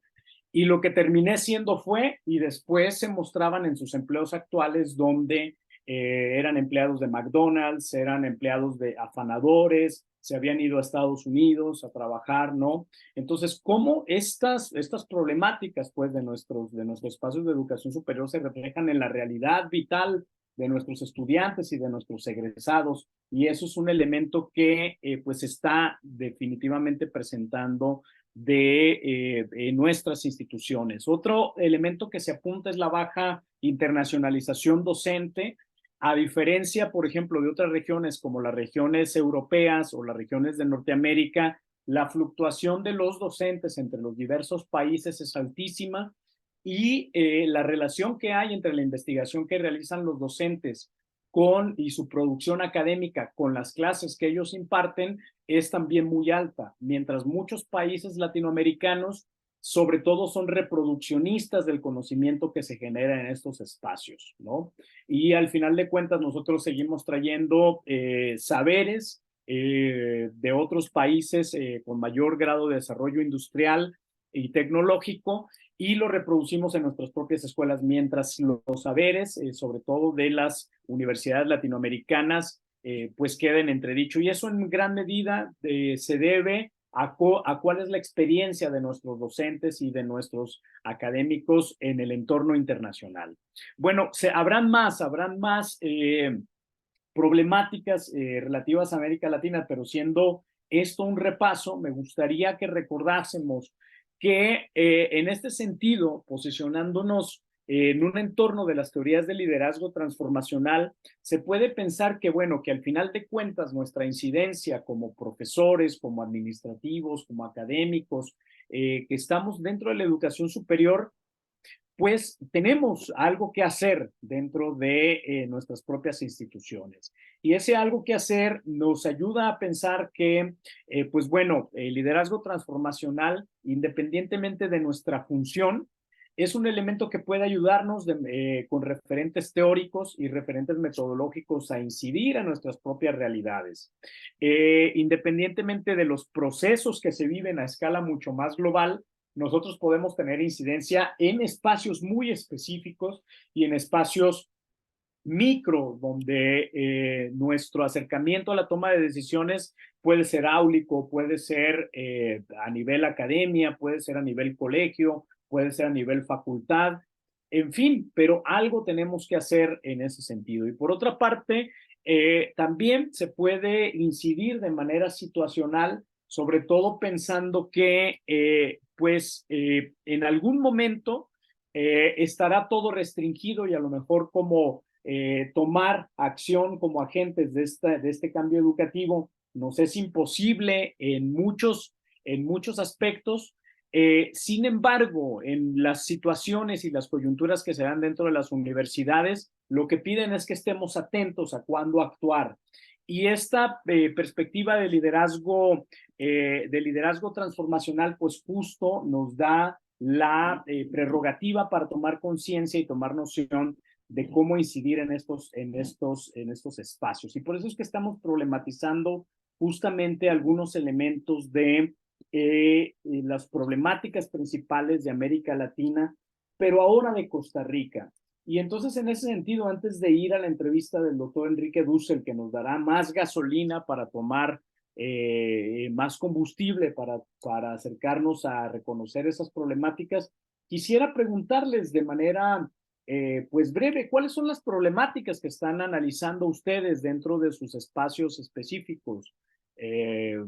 Y lo que terminé siendo fue, y después se mostraban en sus empleos actuales donde eran empleados de McDonald's, eran empleados de afanadores, se habían ido a Estados Unidos a trabajar, ¿no? Entonces, ¿cómo estas problemáticas, pues, de nuestros espacios de educación superior se reflejan en la realidad vital de nuestros estudiantes y de nuestros egresados? Y eso es un elemento que, pues, está definitivamente presentando de nuestras instituciones. Otro elemento que se apunta es la baja internacionalización docente, a diferencia, por ejemplo, de otras regiones como las regiones europeas o las regiones de Norteamérica. La fluctuación de los docentes entre los diversos países es altísima y la relación que hay entre la investigación que realizan los docentes y su producción académica con las clases que ellos imparten es también muy alta, mientras muchos países latinoamericanos sobre todo son reproduccionistas del conocimiento que se genera en estos espacios, ¿no? Y al final de cuentas nosotros seguimos trayendo saberes de otros países con mayor grado de desarrollo industrial y tecnológico y lo reproducimos en nuestras propias escuelas, mientras los saberes, sobre todo de las universidades latinoamericanas, pues queden en entredicho. Y eso en gran medida se debe a cuál es la experiencia de nuestros docentes y de nuestros académicos en el entorno internacional. Bueno, habrán más problemáticas relativas a América Latina, pero siendo esto un repaso, me gustaría que recordásemos que en este sentido, posicionándonos en un entorno de las teorías de liderazgo transformacional, se puede pensar que, bueno, que al final de cuentas nuestra incidencia como profesores, como administrativos, como académicos, que estamos dentro de la educación superior, pues tenemos algo que hacer dentro de nuestras propias instituciones. Y ese algo que hacer nos ayuda a pensar que, pues bueno, el liderazgo transformacional, independientemente de nuestra función, es un elemento que puede ayudarnos con referentes teóricos y referentes metodológicos a incidir en nuestras propias realidades. Independientemente de los procesos que se viven a escala mucho más global, nosotros podemos tener incidencia en espacios muy específicos y en espacios micro, donde nuestro acercamiento a la toma de decisiones puede ser áulico, puede ser a nivel academia, puede ser a nivel colegio, puede ser a nivel facultad, en fin, pero algo tenemos que hacer en ese sentido. Y por otra parte, también se puede incidir de manera situacional, sobre todo pensando que, en algún momento estará todo restringido y a lo mejor como tomar acción como agentes de este cambio educativo nos es imposible en muchos aspectos. Sin embargo, en las situaciones y las coyunturas que se dan dentro de las universidades, lo que piden es que estemos atentos a cuándo actuar. Y esta perspectiva de liderazgo transformacional, pues justo nos da la prerrogativa para tomar conciencia y tomar noción de cómo incidir en estos espacios. Y por eso es que estamos problematizando justamente algunos elementos de las problemáticas principales de América Latina, pero ahora de Costa Rica. Y entonces, en ese sentido, antes de ir a la entrevista del doctor Enrique Dussel, que nos dará más gasolina para tomar más combustible para acercarnos a reconocer esas problemáticas, quisiera preguntarles de manera pues breve, ¿cuáles son las problemáticas que están analizando ustedes dentro de sus espacios específicos de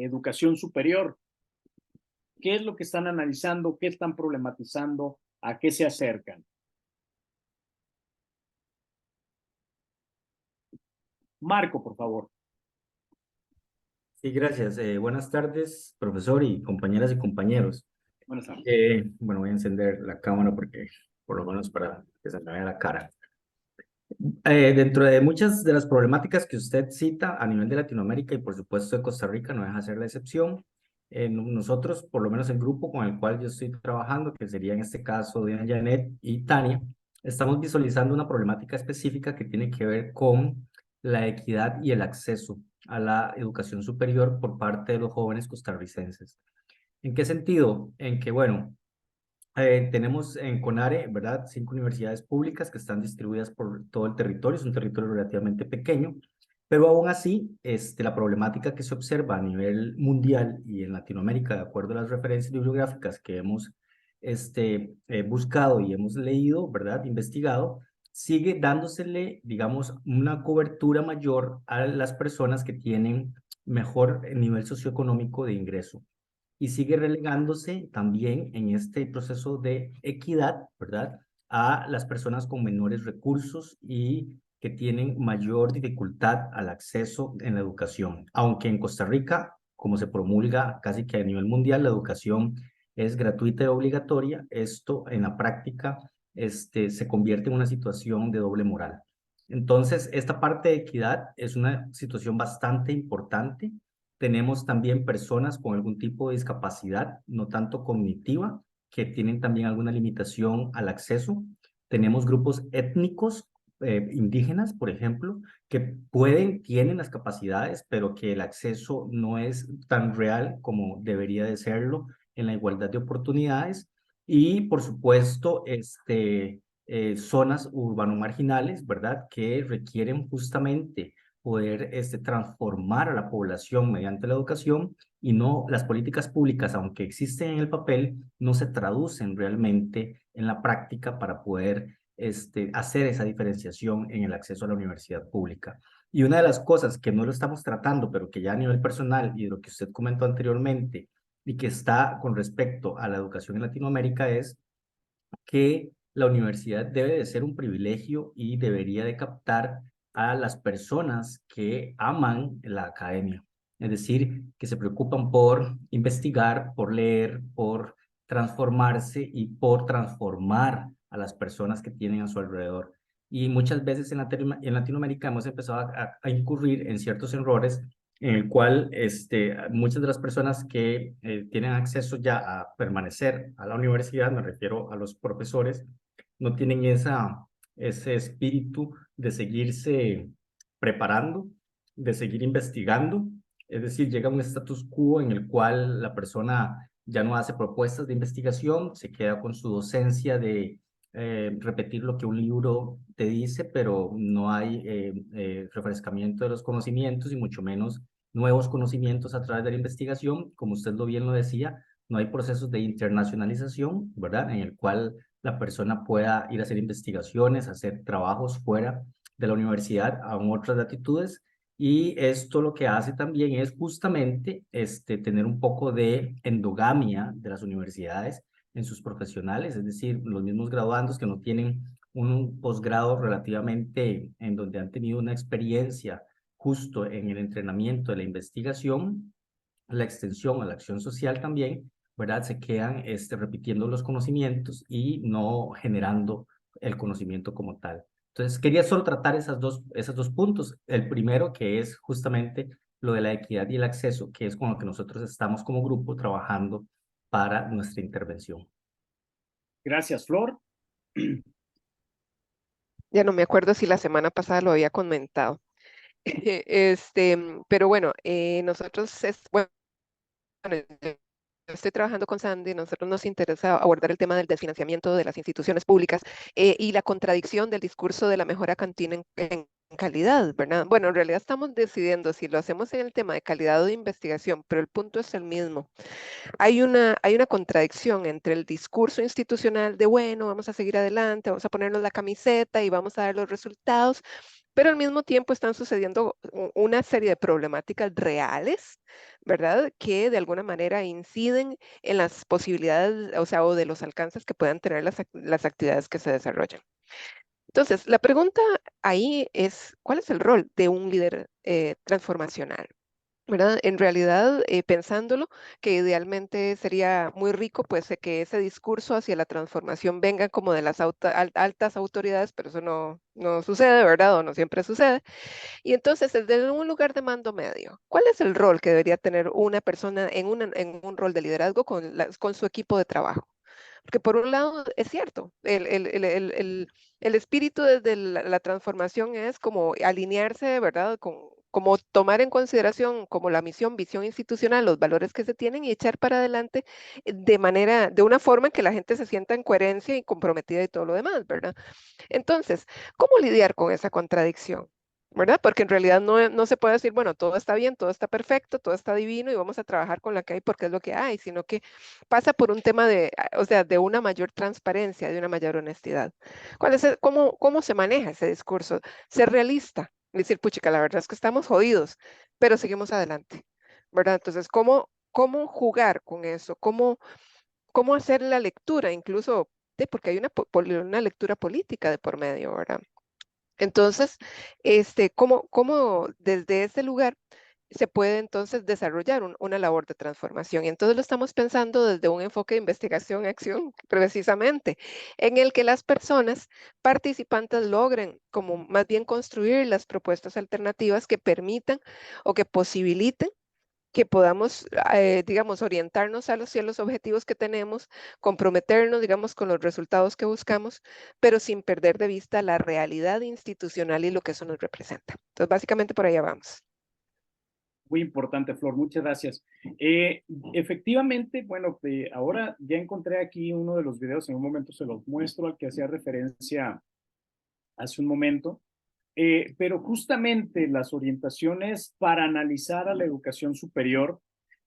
educación superior? ¿Qué es lo que están analizando? ¿Qué están problematizando? ¿A qué se acercan? Marco, por favor. Sí, gracias. Buenas tardes, profesor y compañeras y compañeros. Buenas tardes. Bueno, voy a encender la cámara porque, por lo menos para que se me vea la cara. Dentro de muchas de las problemáticas que usted cita a nivel de Latinoamérica y por supuesto de Costa Rica, no deja de ser la excepción. Nosotros, por lo menos el grupo con el cual yo estoy trabajando, que sería en este caso Diana Janet y Tania, estamos visualizando una problemática específica que tiene que ver con la equidad y el acceso a la educación superior por parte de los jóvenes costarricenses. ¿En qué sentido? En que, bueno, tenemos en CONARE, ¿verdad? 5 universidades públicas que están distribuidas por todo el territorio, es un territorio relativamente pequeño, pero aún así, la problemática que se observa a nivel mundial y en Latinoamérica, de acuerdo a las referencias bibliográficas que hemos buscado y hemos leído, ¿verdad? Investigado, sigue dándosele, digamos, una cobertura mayor a las personas que tienen mejor nivel socioeconómico de ingreso y sigue relegándose también en este proceso de equidad, ¿verdad? A las personas con menores recursos y que tienen mayor dificultad al acceso en la educación. Aunque en Costa Rica, como se promulga casi que a nivel mundial, la educación es gratuita y obligatoria, esto en la práctica se convierte en una situación de doble moral. Entonces, esta parte de equidad es una situación bastante importante. Tenemos también personas con algún tipo de discapacidad, no tanto cognitiva, que tienen también alguna limitación al acceso. Tenemos grupos étnicos indígenas, por ejemplo, que tienen las capacidades, pero que el acceso no es tan real como debería de serlo en la igualdad de oportunidades. Y, por supuesto, zonas urbano-marginales, ¿verdad?, que requieren justamente poder transformar a la población mediante la educación y no las políticas públicas, aunque existen en el papel, no se traducen realmente en la práctica para poder hacer esa diferenciación en el acceso a la universidad pública. Y una de las cosas que no lo estamos tratando, pero que ya a nivel personal y de lo que usted comentó anteriormente y que está con respecto a la educación en Latinoamérica es que la universidad debe de ser un privilegio y debería de captar a las personas que aman la academia, es decir, que se preocupan por investigar, por leer, por transformarse y por transformar a las personas que tienen a su alrededor. Y muchas veces en Latinoamérica hemos empezado a incurrir en ciertos errores en el cual muchas de las personas que tienen acceso ya a permanecer a la universidad, me refiero a los profesores, no tienen ese espíritu de seguirse preparando, de seguir investigando. Es decir, llega un status quo en el cual la persona ya no hace propuestas de investigación, se queda con su docencia de repetir lo que un libro te dice, pero no hay refrescamiento de los conocimientos y mucho menos nuevos conocimientos a través de la investigación. Como usted bien lo decía, no hay procesos de internacionalización, ¿verdad?, en el cual la persona pueda ir a hacer investigaciones, hacer trabajos fuera de la universidad a otras latitudes. Y esto lo que hace también es justamente tener un poco de endogamia de las universidades en sus profesionales, es decir, los mismos graduandos que no tienen un posgrado relativamente en donde han tenido una experiencia justo en el entrenamiento de la investigación, la extensión a la acción social también, ¿verdad? Se quedan repitiendo los conocimientos y no generando el conocimiento como tal. Entonces, quería solo tratar esos dos puntos. El primero, que es justamente lo de la equidad y el acceso, que es con lo que nosotros estamos como grupo trabajando para nuestra intervención. Gracias, Flor. Ya no me acuerdo si la semana pasada lo había comentado. Pero bueno, nosotros, bueno, yo estoy trabajando con Sandy, nosotros nos interesa abordar el tema del desfinanciamiento de las instituciones públicas y la contradicción del discurso de la mejora continua en calidad, ¿verdad? Bueno, en realidad estamos decidiendo si lo hacemos en el tema de calidad o de investigación, pero el punto es el mismo. Hay una contradicción entre el discurso institucional de, bueno, vamos a seguir adelante, vamos a ponernos la camiseta y vamos a dar los resultados, pero al mismo tiempo están sucediendo una serie de problemáticas reales, ¿verdad? Que de alguna manera inciden en las posibilidades, o sea, o de los alcances que puedan tener las actividades que se desarrollan. Entonces, la pregunta ahí es, ¿cuál es el rol de un líder transformacional? ¿Verdad? En realidad, pensándolo, que idealmente sería muy rico, pues, que ese discurso hacia la transformación venga como de las altas autoridades, pero eso no sucede, ¿verdad? O no siempre sucede. Y entonces, desde un lugar de mando medio, ¿cuál es el rol que debería tener una persona en un rol de liderazgo con su equipo de trabajo? Porque por un lado, es cierto, el espíritu desde la transformación es como alinearse, ¿verdad?, con como tomar en consideración como la misión, visión institucional, los valores que se tienen y echar para adelante de una forma en que la gente se sienta en coherencia y comprometida y todo lo demás, ¿verdad? Entonces, ¿cómo lidiar con esa contradicción? ¿Verdad? Porque en realidad no se puede decir, bueno, todo está bien, todo está perfecto, todo está divino y vamos a trabajar con lo que hay porque es lo que hay, sino que pasa por un tema o sea, de una mayor transparencia, de una mayor honestidad. ¿Cómo se maneja ese discurso? Ser realista, decir, puchica, la verdad es que estamos jodidos, pero seguimos adelante, ¿verdad? Entonces, ¿cómo jugar con eso? ¿Cómo hacer la lectura? Incluso, porque hay una lectura política de por medio, ¿verdad? Entonces, ¿cómo desde ese lugar se puede entonces desarrollar una labor de transformación? Y entonces lo estamos pensando desde un enfoque de investigación-acción, precisamente, en el que las personas participantes logren como más bien construir las propuestas alternativas que permitan o que posibiliten que podamos, digamos, orientarnos hacia los objetivos que tenemos, comprometernos, digamos, con los resultados que buscamos, pero sin perder de vista la realidad institucional y lo que eso nos representa. Entonces, básicamente por allá vamos. Muy importante, Flor, muchas gracias. Efectivamente, bueno, ahora ya encontré aquí uno de los videos, en un momento se los muestro, al que hacía referencia hace un momento. Pero justamente las orientaciones para analizar a la educación superior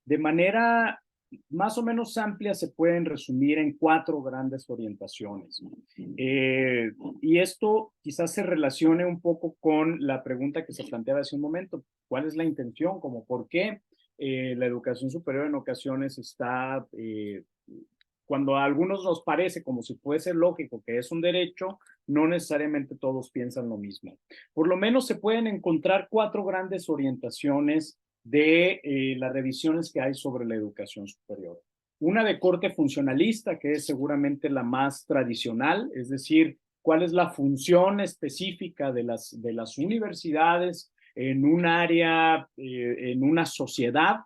de manera más o menos amplia se pueden resumir en 4 grandes orientaciones. Y esto quizás se relacione un poco con la pregunta que se planteaba hace un momento. ¿Cuál es la intención? Como por qué la educación superior en ocasiones está cuando a algunos nos parece como si fuese lógico que es un derecho, no necesariamente todos piensan lo mismo. Por lo menos se pueden encontrar 4 grandes orientaciones de las revisiones que hay sobre la educación superior. Una de corte funcionalista, que es seguramente la más tradicional, es decir, cuál es la función específica de las universidades en un área, en una sociedad,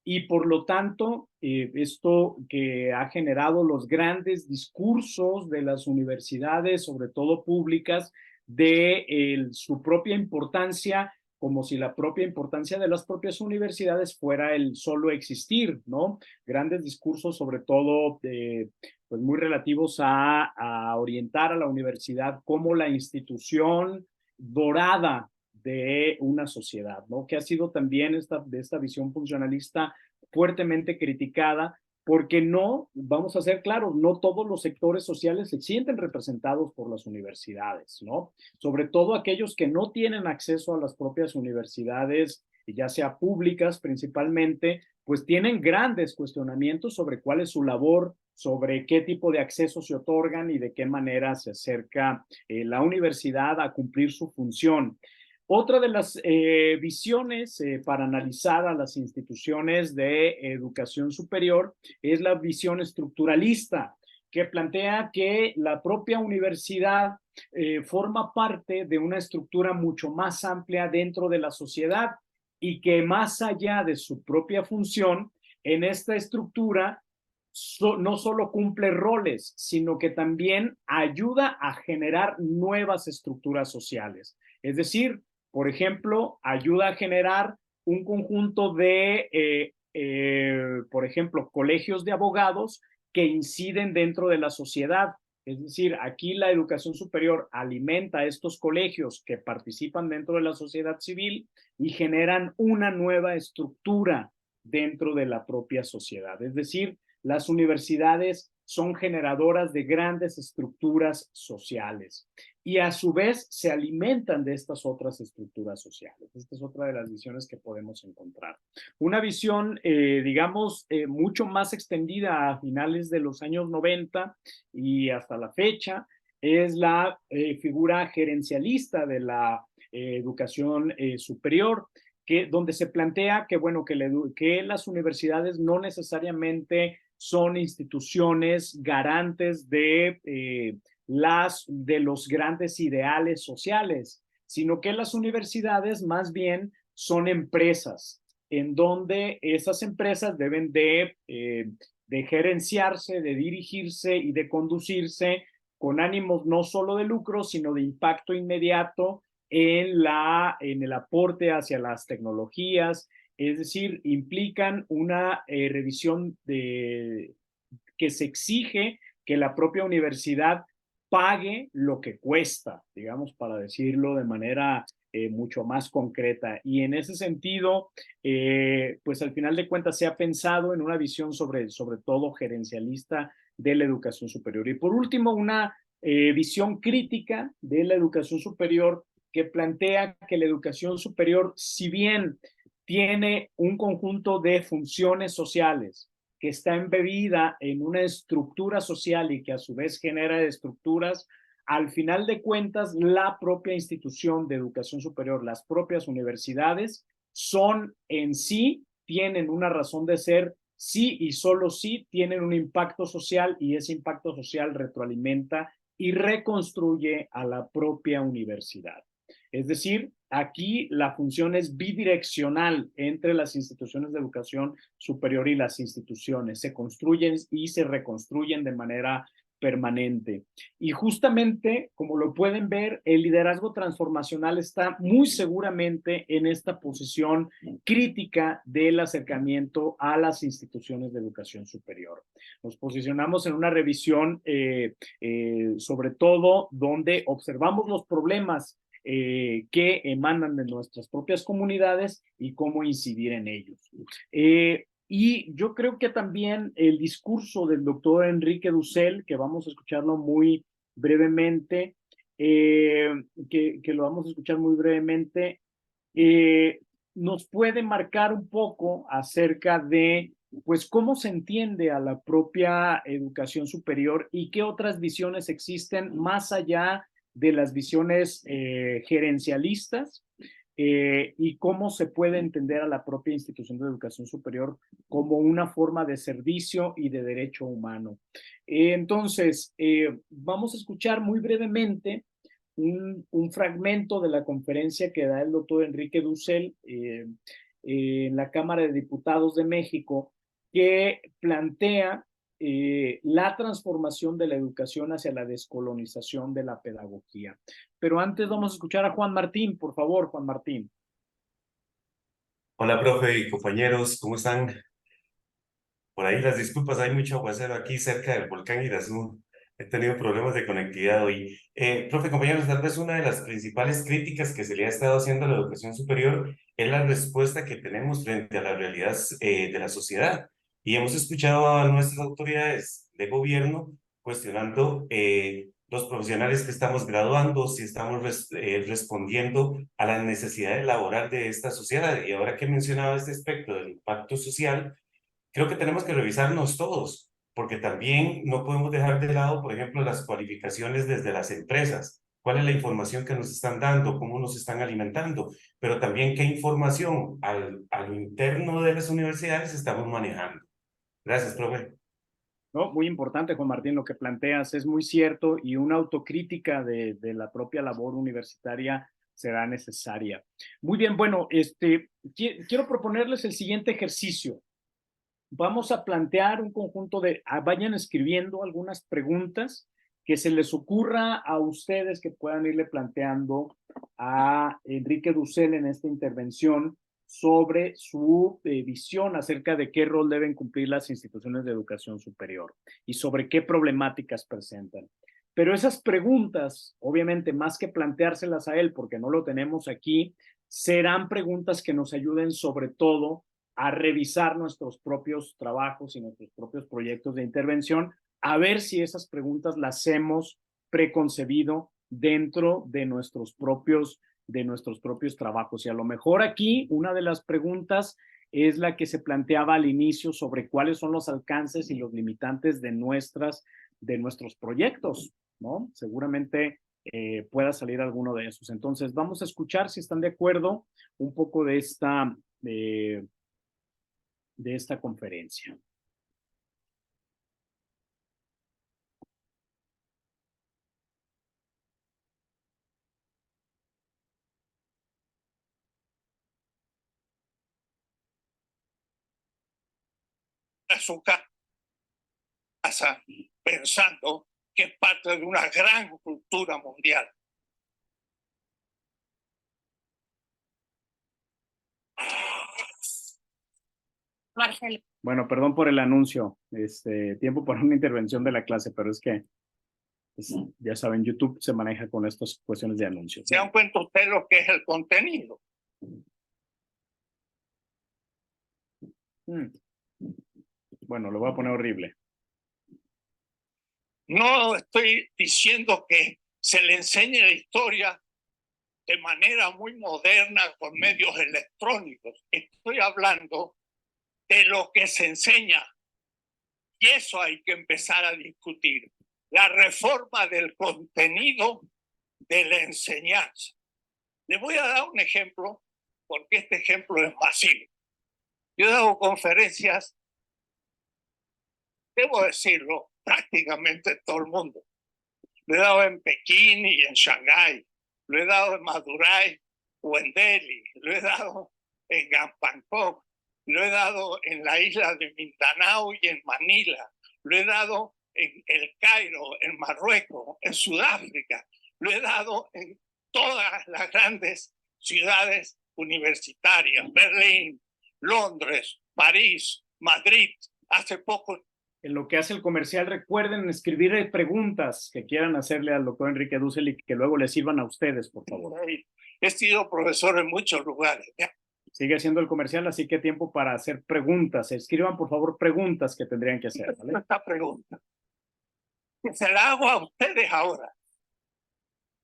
y por lo tanto, esto que ha generado los grandes discursos de las universidades, sobre todo públicas, de su propia importancia, como si la propia importancia de las propias universidades fuera el solo existir, ¿no? Grandes discursos, sobre todo, pues muy relativos a orientar a la universidad como la institución dorada de una sociedad, ¿no? Que ha sido también de esta visión funcionalista fuertemente criticada, porque no, vamos a ser claros, no todos los sectores sociales se sienten representados por las universidades, ¿no? Sobre todo aquellos que no tienen acceso a las propias universidades, ya sea públicas principalmente, pues tienen grandes cuestionamientos sobre cuál es su labor, sobre qué tipo de acceso se otorgan y de qué manera se acerca la universidad a cumplir su función. Otra de las visiones para analizar a las instituciones de educación superior es la visión estructuralista, que plantea que la propia universidad forma parte de una estructura mucho más amplia dentro de la sociedad y que más allá de su propia función, en esta estructura no solo cumple roles, sino que también ayuda a generar nuevas estructuras sociales. Es decir, por ejemplo, ayuda a generar un conjunto de, por ejemplo, colegios de abogados que inciden dentro de la sociedad. Es decir, aquí la educación superior alimenta a estos colegios que participan dentro de la sociedad civil y generan una nueva estructura dentro de la propia sociedad. Es decir, las universidades son generadoras de grandes estructuras sociales y a su vez se alimentan de estas otras estructuras sociales. Esta es otra de las visiones que podemos encontrar. Una visión, digamos, mucho más extendida a finales de los años 90 y hasta la fecha, es la figura gerencialista de la educación superior, donde se plantea que, bueno, que las universidades no necesariamente son instituciones garantes de los grandes ideales sociales, sino que las universidades más bien son empresas, en donde esas empresas deben de gerenciarse, de dirigirse y de conducirse con ánimos no solo de lucro, sino de impacto inmediato en el aporte hacia las tecnologías, es decir, implican una revisión que se exige que la propia universidad pague lo que cuesta, digamos, para decirlo de manera mucho más concreta. Y en ese sentido, pues al final de cuentas se ha pensado en una visión sobre todo gerencialista de la educación superior. Y por último, una visión crítica de la educación superior que plantea que la educación superior, si bien tiene un conjunto de funciones sociales, que está embebida en una estructura social y que a su vez genera estructuras, al final de cuentas, la propia institución de educación superior, las propias universidades, son en sí, tienen una razón de ser, sí y solo sí tienen un impacto social y ese impacto social retroalimenta y reconstruye a la propia universidad. Es decir, aquí la función es bidireccional entre las instituciones de educación superior y las instituciones. Se construyen y se reconstruyen de manera permanente. Y justamente, como lo pueden ver, el liderazgo transformacional está muy seguramente en esta posición crítica del acercamiento a las instituciones de educación superior. Nos posicionamos en una revisión, sobre todo, donde observamos los problemas que emanan de nuestras propias comunidades y cómo incidir en ellos. Y yo creo que también el discurso del doctor Enrique Dussel, que vamos a escucharlo muy brevemente, que lo vamos a escuchar muy brevemente, nos puede marcar un poco acerca de pues cómo se entiende a la propia educación superior y qué otras visiones existen más allá de las visiones gerencialistas y cómo se puede entender a la propia institución de educación superior como una forma de servicio y de derecho humano. Entonces, vamos a escuchar muy brevemente un fragmento de la conferencia que da el doctor Enrique Dussel en la Cámara de Diputados de México, que plantea la transformación de la educación hacia la descolonización de la pedagogía. Pero antes vamos a escuchar a Juan Martín, por favor, Juan Martín. Hola, profe y compañeros, ¿cómo están? Por ahí las disculpas, hay mucho aguacero aquí cerca del volcán Irazú. He tenido problemas de conectividad hoy. Profe, compañeros, tal vez una de las principales críticas que se le ha estado haciendo a la educación superior es la respuesta que tenemos frente a la realidad de la sociedad. Y hemos escuchado a nuestras autoridades de gobierno cuestionando los profesionales que estamos graduando, si estamos respondiendo a las necesidades laborales de esta sociedad. Y ahora que mencionaba este aspecto del impacto social, creo que tenemos que revisarnos todos, porque también no podemos dejar de lado, por ejemplo, las cualificaciones desde las empresas. ¿Cuál es la información que nos están dando? ¿Cómo nos están alimentando? Pero también qué información a lo interno de las universidades estamos manejando. Gracias, profe. No, muy importante, Juan Martín, lo que planteas es muy cierto y una autocrítica de la propia labor universitaria será necesaria. Muy bien, bueno, quiero proponerles el siguiente ejercicio. Vamos a plantear un conjunto vayan escribiendo algunas preguntas que se les ocurra a ustedes que puedan irle planteando a Enrique Dussel en esta intervención sobre su visión acerca de qué rol deben cumplir las instituciones de educación superior y sobre qué problemáticas presentan. Pero esas preguntas, obviamente, más que planteárselas a él, porque no lo tenemos aquí, serán preguntas que nos ayuden sobre todo a revisar nuestros propios trabajos y nuestros propios proyectos de intervención, a ver si esas preguntas las hemos preconcebido dentro de nuestros propios trabajos. Y a lo mejor aquí una de las preguntas es la que se planteaba al inicio sobre cuáles son los alcances y los limitantes de nuestros proyectos, ¿no? Seguramente pueda salir alguno de esos. Entonces, vamos a escuchar, si están de acuerdo, un poco de esta conferencia. Su casa pensando que es parte de una gran cultura mundial. Marcelo. Bueno, perdón por el anuncio. Tiempo para una intervención de la clase, pero es que, pues, ya saben, YouTube se maneja con estas cuestiones de anuncios. ¿Se dan cuenta usted lo que es el contenido? Bueno, lo voy a poner horrible. No estoy diciendo que se le enseñe la historia de manera muy moderna con medios electrónicos. Estoy hablando de lo que se enseña. Y eso hay que empezar a discutir. La reforma del contenido de la enseñanza. Le voy a dar un ejemplo, porque este ejemplo es masivo. Yo he dado conferencias, debo decirlo, prácticamente en todo el mundo. Lo he dado en Pekín y en Shanghái. Lo he dado en Madurai o en Delhi. Lo he dado en Bangkok. Lo he dado en la isla de Mindanao y en Manila. Lo he dado en El Cairo, en Marruecos, en Sudáfrica. Lo he dado en todas las grandes ciudades universitarias. Berlín, Londres, París, Madrid. Hace poco. En lo que hace el comercial, recuerden escribir preguntas que quieran hacerle al doctor Enrique Dussel y que luego les sirvan a ustedes, por favor. He sido profesor en muchos lugares. ¿Ya? Sigue haciendo el comercial, así que tiempo para hacer preguntas. Escriban, por favor, preguntas que tendrían que hacer. ¿Vale? Esta pregunta, que se la hago a ustedes ahora.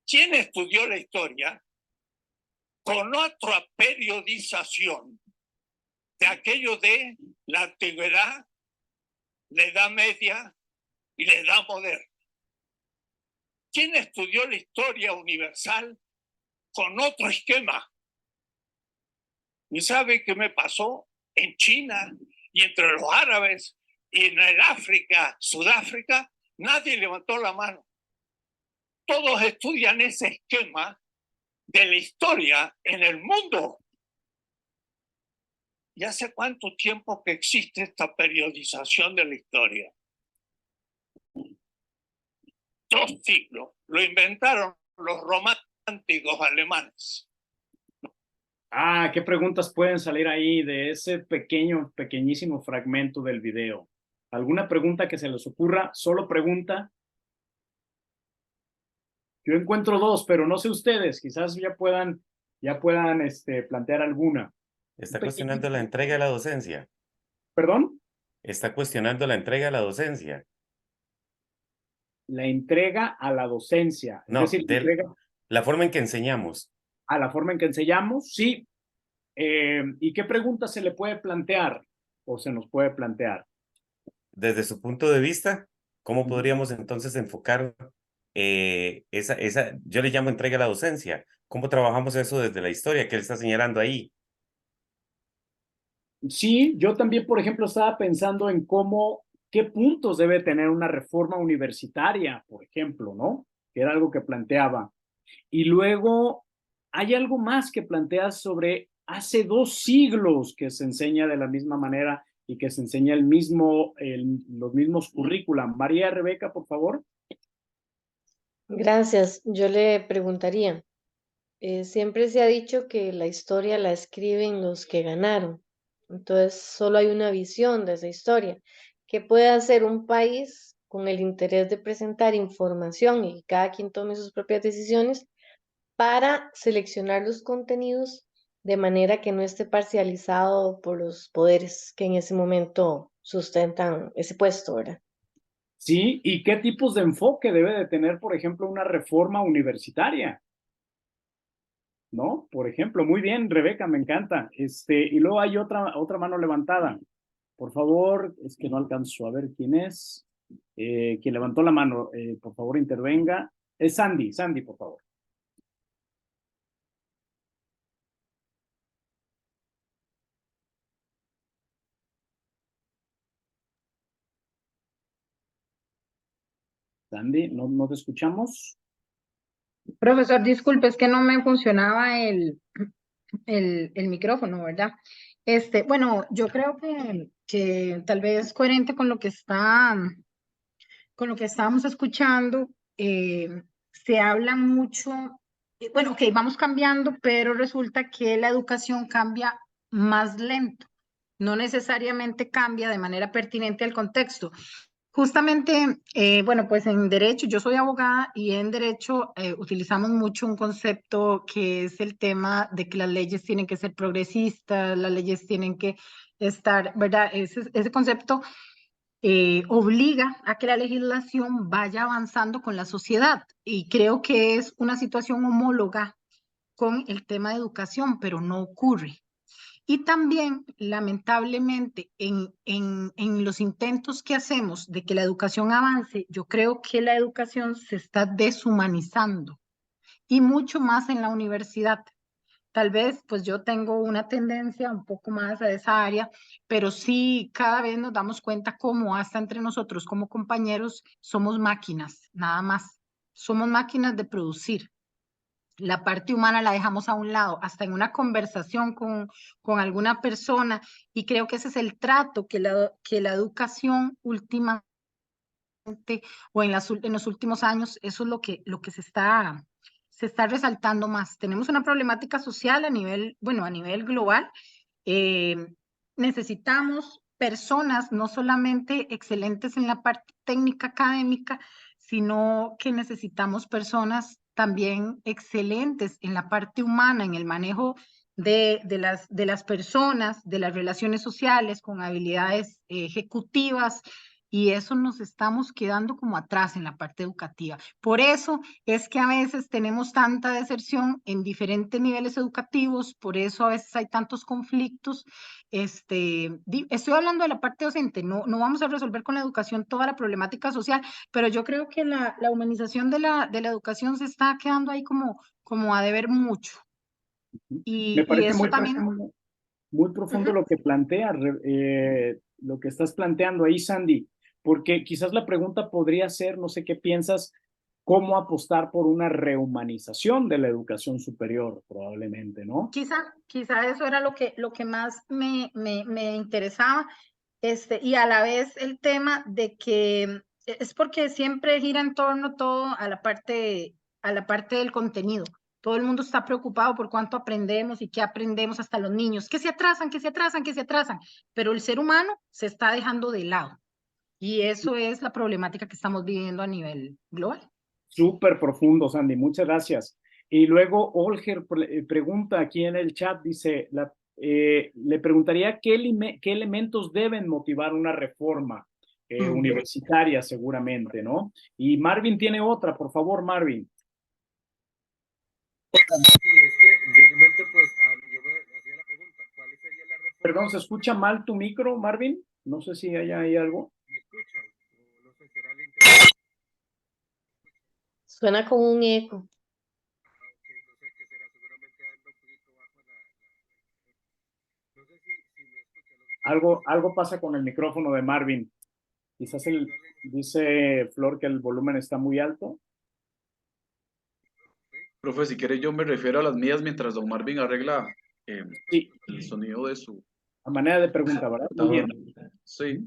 ¿Quién estudió la historia con otra periodización de aquello de la antigüedad, la Edad Media y la Edad Moderna? ¿Quién estudió la historia universal con otro esquema? ¿Y sabe qué me pasó en China y entre los árabes y en el África, Sudáfrica? Nadie levantó la mano. Todos estudian ese esquema de la historia en el mundo. ¿Y hace cuánto tiempo que existe esta periodización de la historia? 2 siglos. Lo inventaron los románticos alemanes. Ah, ¿qué preguntas pueden salir ahí de ese pequeñísimo fragmento del video? ¿Alguna pregunta que se les ocurra? Solo pregunta. Yo encuentro 2, pero no sé ustedes. Quizás ya puedan plantear alguna. Está cuestionando la entrega de la docencia. ¿Perdón? Está cuestionando la entrega de la docencia. La entrega a la docencia. No, es decir, la forma en que enseñamos. A la forma en que enseñamos, sí. ¿Y qué pregunta se le puede plantear o se nos puede plantear? Desde su punto de vista, ¿cómo podríamos entonces enfocar yo le llamo entrega a la docencia? ¿Cómo trabajamos eso desde la historia que él está señalando ahí? Sí, yo también, por ejemplo, estaba pensando en qué puntos debe tener una reforma universitaria, por ejemplo, ¿no? Que era algo que planteaba. Y luego hay algo más que planteas sobre hace 2 siglos que se enseña de la misma manera y que se enseña los mismos currículum. María Rebeca, por favor. Gracias. Yo le preguntaría, siempre se ha dicho que la historia la escriben los que ganaron. Entonces, solo hay una visión de esa historia. ¿Qué puede hacer un país con el interés de presentar información y que cada quien tome sus propias decisiones para seleccionar los contenidos de manera que no esté parcializado por los poderes que en ese momento sustentan ese puesto, ¿verdad? Sí, ¿y qué tipos de enfoque debe de tener, por ejemplo, una reforma universitaria? ¿No? Por ejemplo, muy bien, Rebeca, me encanta. Y luego hay otra mano levantada. Por favor, es que no alcanzo a ver quién es. Quien levantó la mano, por favor, intervenga. Es Sandy, por favor. Sandy, no te escuchamos. Profesor, disculpe, es que no me funcionaba el micrófono, ¿verdad? Bueno, yo creo que tal vez coherente con lo que estábamos escuchando, se habla mucho, bueno, ok, vamos cambiando, pero resulta que la educación cambia más lento. no necesariamente cambia de manera pertinente al contexto. Justamente, bueno, pues en derecho, yo soy abogada y en derecho utilizamos mucho un concepto que es el tema de que las leyes tienen que ser progresistas, las leyes tienen que estar, ¿verdad? Ese concepto obliga a que la legislación vaya avanzando con la sociedad y creo que es una situación homóloga con el tema de educación, pero no ocurre. Y también, lamentablemente, en los intentos que hacemos de que la educación avance, yo creo que la educación se está deshumanizando y mucho más en la universidad. Tal vez, pues yo tengo una tendencia un poco más a esa área, pero sí cada vez nos damos cuenta cómo hasta entre nosotros como compañeros somos máquinas, nada más. Somos máquinas de producir. La parte humana la dejamos a un lado, hasta en una conversación con alguna persona, y creo que ese es el trato que la educación últimamente o en los últimos años, eso es lo que se está resaltando más. Tenemos una problemática social a nivel, bueno, a nivel global. Necesitamos personas no solamente excelentes en la parte técnica académica, sino que necesitamos personas también excelentes en la parte humana, en el manejo de las personas, de las relaciones sociales, con habilidades ejecutivas, y eso nos estamos quedando como atrás en la parte educativa. Por eso es que a veces tenemos tanta deserción en diferentes niveles educativos, por eso a veces hay tantos conflictos. Estoy hablando de la parte docente, no vamos a resolver con la educación toda la problemática social, pero yo creo que la humanización de la educación se está quedando ahí como a deber mucho. Me Y parece eso también... muy profundo lo que plantea, lo que estás planteando ahí, Sandy, porque quizás la pregunta podría ser, no sé qué piensas, cómo apostar por una rehumanización de la educación superior, probablemente, ¿no? Quizá eso era lo que más me interesaba, y a la vez el tema de que es porque siempre gira en torno todo a la parte del contenido. Todo el mundo está preocupado por cuánto aprendemos y qué aprendemos, hasta los niños, que se atrasan, pero el ser humano se está dejando de lado. Y eso es la problemática que estamos viviendo a nivel global. Súper profundo, Sandy, muchas gracias. Y luego Olger pregunta aquí en el chat, dice, le preguntaría qué elementos deben motivar una reforma universitaria seguramente, ¿no? Y Marvin tiene otra, por favor, Marvin. Sí, es que realmente pues yo me hacía la pregunta, ¿cuál sería la reforma? Perdón, ¿se escucha mal tu micro, Marvin? No sé si hay algo. ¿Me escuchan? No sé, será el internet. Suena como un eco. Ok, no sé qué será, seguramente anda un poquito bajo no sé si me escuchan. Algo pasa con el micrófono de Marvin. Quizás dice Flor que el volumen está muy alto. Profe, si quiere yo me refiero a las mías mientras don Marvin arregla Sí. el sonido de su... A manera de pregunta, ¿verdad? Muy bien. Sí.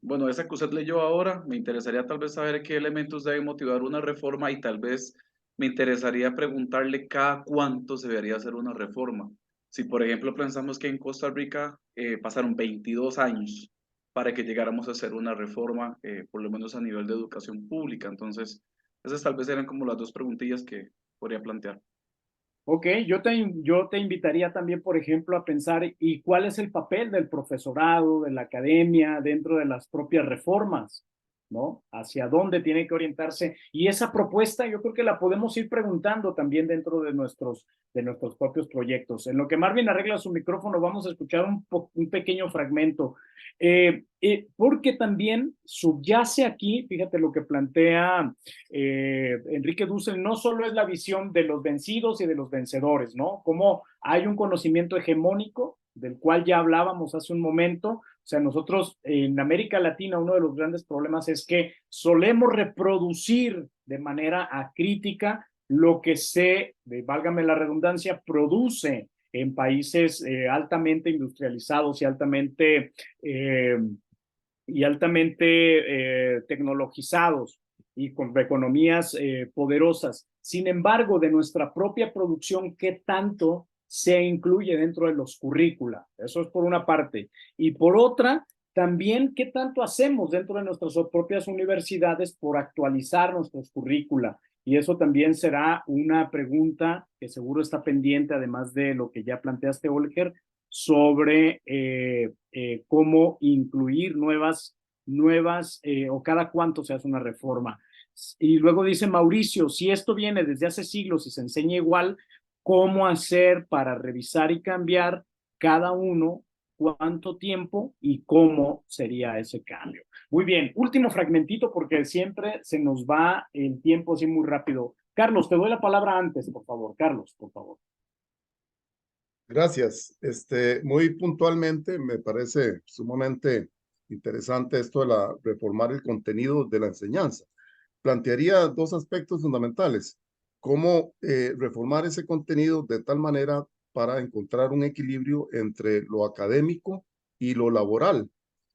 Bueno, esa que usted leyó ahora, me interesaría tal vez saber qué elementos deben motivar una reforma y tal vez me interesaría preguntarle cada cuánto se debería hacer una reforma. Si, por ejemplo, pensamos que en Costa Rica pasaron 22 años para que llegáramos a hacer una reforma, por lo menos a nivel de educación pública. Entonces, esas tal vez eran como las dos preguntillas que podría plantear. Ok, yo te invitaría también, por ejemplo, a pensar y cuál es el papel del profesorado, de la academia, dentro de las propias reformas, ¿no? Hacia dónde tiene que orientarse. Y esa propuesta yo creo que la podemos ir preguntando también dentro de nuestros propios proyectos. En lo que Marvin arregla su micrófono, vamos a escuchar un pequeño fragmento. Porque también subyace aquí, fíjate lo que plantea Enrique Dussel, no solo es la visión de los vencidos y de los vencedores, ¿no? Como hay un conocimiento hegemónico, del cual ya hablábamos hace un momento. O sea, nosotros en América Latina uno de los grandes problemas es que solemos reproducir de manera acrítica lo que válgame la redundancia, produce en países altamente industrializados y altamente tecnologizados y con economías poderosas. Sin embargo, de nuestra propia producción, ¿qué tanto se incluye dentro de los currícula. Eso es por una parte. Y por otra, también qué tanto hacemos dentro de nuestras propias universidades por actualizar nuestros currícula. Y eso también será una pregunta que seguro está pendiente, además de lo que ya planteaste, Olger, sobre cómo incluir nuevas o cada cuánto se hace una reforma. Y luego dice Mauricio, si esto viene desde hace siglos y se enseña igual, ¿cómo hacer para revisar y cambiar cada uno? ¿Cuánto tiempo y cómo sería ese cambio? Muy bien, último fragmentito porque siempre se nos va el tiempo así muy rápido. Carlos, te doy la palabra antes, por favor. Carlos, por favor. Gracias. Muy puntualmente, me parece sumamente interesante esto de reformar el contenido de la enseñanza. Plantearía dos aspectos fundamentales. Cómo reformar ese contenido de tal manera para encontrar un equilibrio entre lo académico y lo laboral,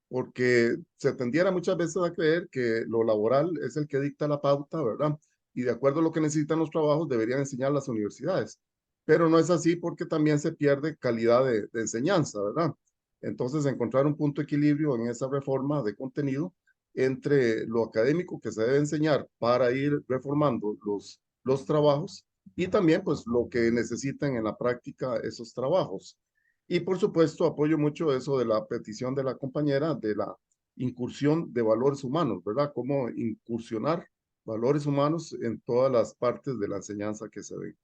porque se tendiera muchas veces a creer que lo laboral es el que dicta la pauta, ¿verdad? Y de acuerdo a lo que necesitan los trabajos, deberían enseñar las universidades. Pero no es así porque también se pierde calidad de enseñanza, ¿verdad? Entonces, encontrar un punto de equilibrio en esa reforma de contenido entre lo académico que se debe enseñar para ir reformando los trabajos y también pues lo que necesitan en la práctica esos trabajos. Y por supuesto apoyo mucho eso de la petición de la compañera de la incursión de valores humanos, ¿verdad? Cómo incursionar valores humanos en todas las partes de la enseñanza que se ve.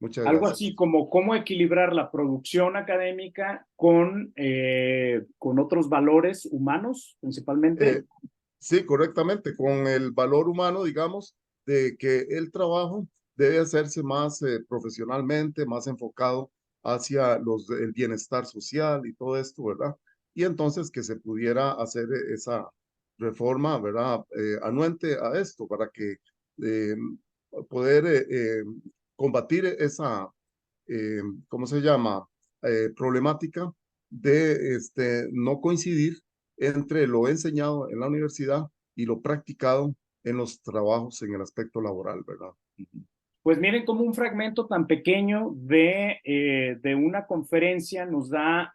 Muchas gracias. Algo así como cómo equilibrar la producción académica con otros valores humanos, principalmente. Sí, correctamente, con el valor humano, digamos, de que el trabajo debe hacerse más profesionalmente, más enfocado hacia el bienestar social y todo esto, ¿verdad? Y entonces que se pudiera hacer esa reforma, ¿verdad? Anuente a esto para que poder combatir esa, ¿cómo se llama? Problemática de no coincidir entre lo enseñado en la universidad y lo practicado en los trabajos en el aspecto laboral, ¿verdad? Pues miren cómo un fragmento tan pequeño de una conferencia nos da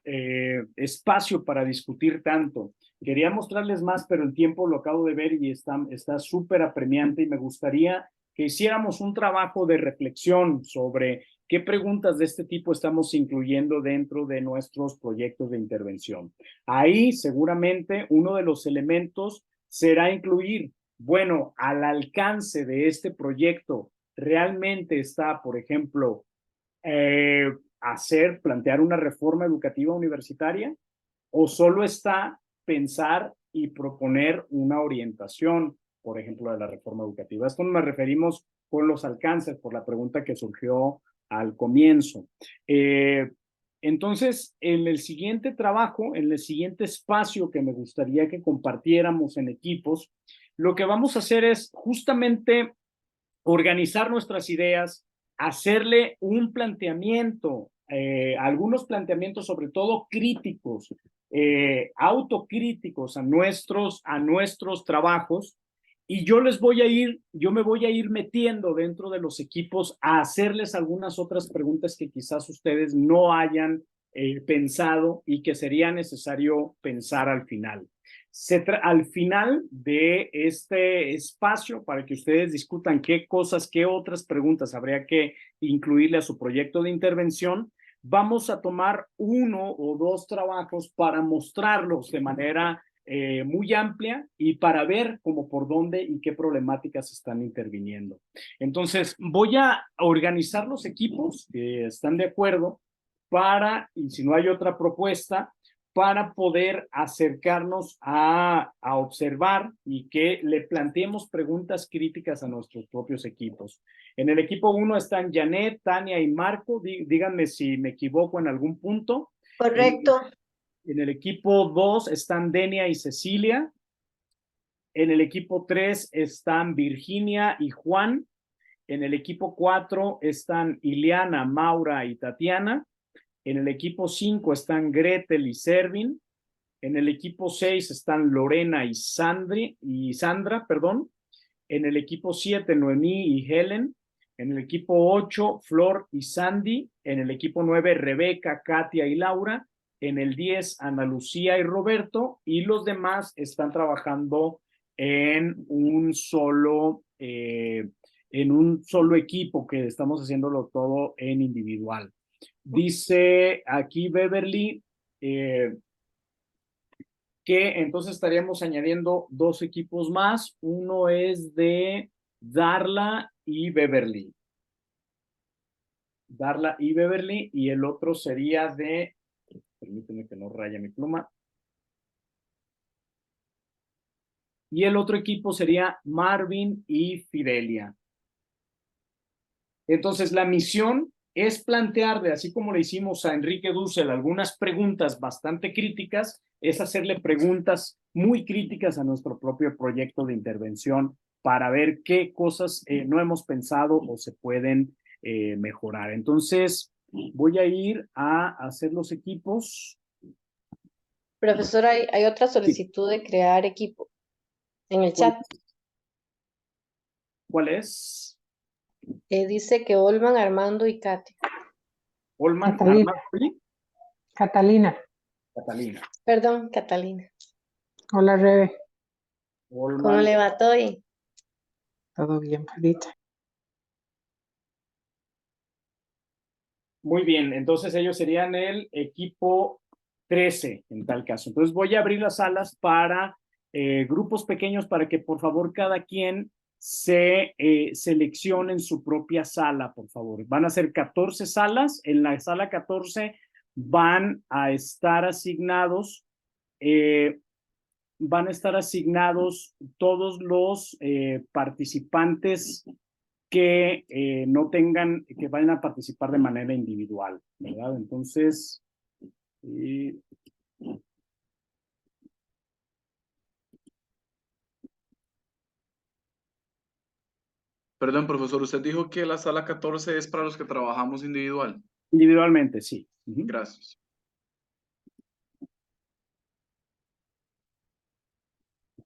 espacio para discutir tanto. Quería mostrarles más, pero el tiempo lo acabo de ver y está súper apremiante y me gustaría que hiciéramos un trabajo de reflexión sobre qué preguntas de este tipo estamos incluyendo dentro de nuestros proyectos de intervención. Ahí seguramente uno de los elementos será incluir, bueno, al alcance de este proyecto, realmente está, por ejemplo, plantear una reforma educativa universitaria o solo está pensar y proponer una orientación, por ejemplo, de la reforma educativa. A esto nos referimos con los alcances, por la pregunta que surgió al comienzo. Entonces, en el siguiente trabajo, en el siguiente espacio que me gustaría que compartiéramos en equipos, lo que vamos a hacer es justamente organizar nuestras ideas, hacerle un planteamiento, algunos planteamientos sobre todo críticos, autocríticos a nuestros trabajos, y yo me voy a ir metiendo dentro de los equipos a hacerles algunas otras preguntas que quizás ustedes no hayan pensado y que sería necesario pensar al final. Al final de este espacio, para que ustedes discutan qué otras preguntas habría que incluirle a su proyecto de intervención, vamos a tomar uno o dos trabajos para mostrarlos de manera muy amplia y para ver cómo por dónde y qué problemáticas están interviniendo. Entonces, voy a organizar los equipos que están de acuerdo y si no hay otra propuesta, para poder acercarnos a observar y que le planteemos preguntas críticas a nuestros propios equipos. En el equipo 1 están Janet, Tania y Marco. Díganme si me equivoco en algún punto. Correcto. En el equipo 2 están Denia y Cecilia. En el equipo 3 están Virginia y Juan. En el equipo 4 están Ileana, Maura y Tatiana. En el equipo 5 están Gretel y Servin. En el equipo 6 están Lorena y Sandra. En el equipo 7, Noemí y Helen. En el equipo 8, Flor y Sandy. En el equipo 9, Rebeca, Katia y Laura. En el 10, Ana Lucía y Roberto. Y los demás están trabajando en un solo equipo, que estamos haciéndolo todo en individual. Dice aquí Beverly que entonces estaríamos añadiendo 2 equipos más. Uno es de Darla y Beverly. Darla y Beverly, y el otro sería de, permíteme que no raya mi pluma. Y el otro equipo sería Marvin y Fidelia. Entonces, la misión es plantearle, así como le hicimos a Enrique Dussel, algunas preguntas bastante críticas, es hacerle preguntas muy críticas a nuestro propio proyecto de intervención para ver qué cosas no hemos pensado o se pueden mejorar. Entonces, voy a ir a hacer los equipos. Profesor, hay otra solicitud de crear equipo en el chat. ¿Cuál es? Dice que Olman, Armando y Katy. Olman, Catalina. Armando y Catalina. Catalina. Perdón, Catalina. Hola, Rebe. Olman. ¿Cómo le va todo? Todo bien, Perita. Muy bien, entonces ellos serían el equipo 13 en tal caso. Entonces voy a abrir las salas para grupos pequeños para que por favor cada quien se seleccione en su propia sala, por favor. Van a ser 14 salas. En la sala 14 van a estar asignados todos los participantes que no tengan, que vayan a participar de manera individual, ¿verdad? Entonces, Perdón, profesor, usted dijo que la sala 14 es para los que trabajamos individual. individualmente, sí. Gracias.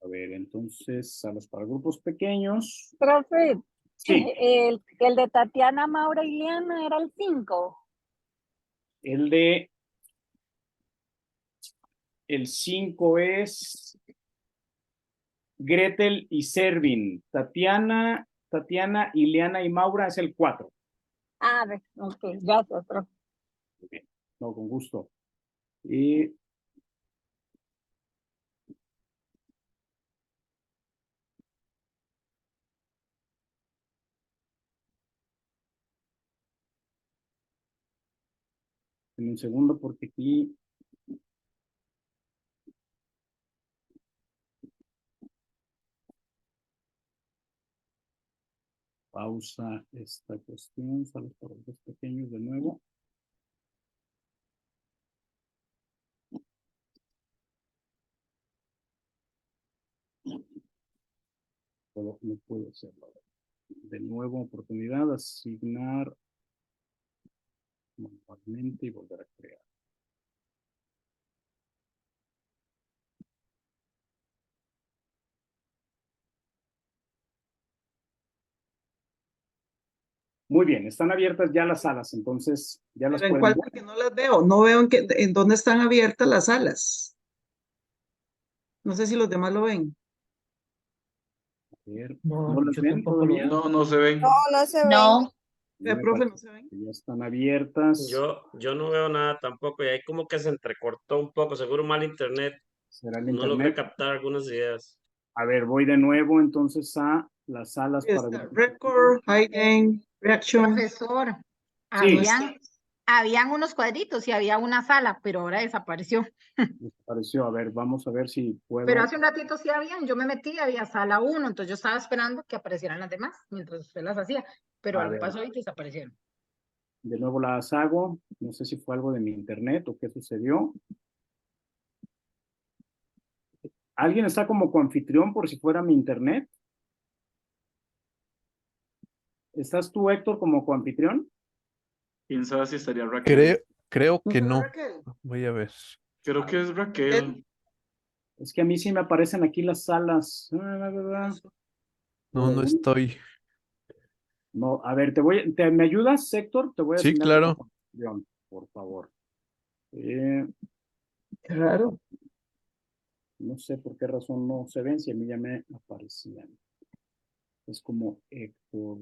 A ver, entonces, salas para grupos pequeños. Profe, Sí. el de Tatiana, Maura y Liana era el 5. El 5 es Gretel y Servin. Tatiana, Ileana y Maura es el 4. Ah, ok, gracias, profe. Muy bien. No, con gusto. Y en un segundo, porque aquí pausa esta cuestión. Salas para grupos pequeños de nuevo. No puedo hacerlo. De nuevo, oportunidad, asignar manualmente y volver a crear. Muy bien, están abiertas ya las salas, entonces ya las ¿Pero en pueden cuál? ver. Porque no las veo. No veo en dónde están abiertas las salas. No sé si los demás lo ven. A ver, No, ¿no las yo ven tampoco lo todavía? veo. No, no se ven. No, no se No. Me profe, parece ¿no se ven? que ya están abiertas. Yo no veo nada tampoco, y ahí como que se entrecortó un poco, seguro mal internet. ¿Será el No logré internet? captar algunas ideas. A ver, voy de nuevo entonces a las salas para... Está record, hiding, reaction. Profesor, Sí. habían unos cuadritos y había una sala, pero ahora desapareció. Desapareció. A ver, vamos a ver si puedo... Pero hace un ratito sí habían, yo me metí, había sala 1, entonces yo estaba esperando que aparecieran las demás mientras usted las hacía, pero A algo ver. pasó y desaparecieron. De nuevo las hago. No sé si fue algo de mi internet o qué sucedió. ¿Alguien está como coanfitrión por si fuera mi internet? ¿Estás tú, Héctor, como coanfitrión? ¿Quién sabe si estaría Raquel? Creo que ¿No no. será Raquel? Voy a ver. Creo que es Raquel. Es que a mí sí me aparecen aquí las salas. No, no estoy. No, a ver, ¿me ayudas, Héctor? Te voy a Sí, asignar claro. la configuración, por favor. Qué raro. No sé por qué razón no se ven, si a mí ya me aparecían. Es como Héctor.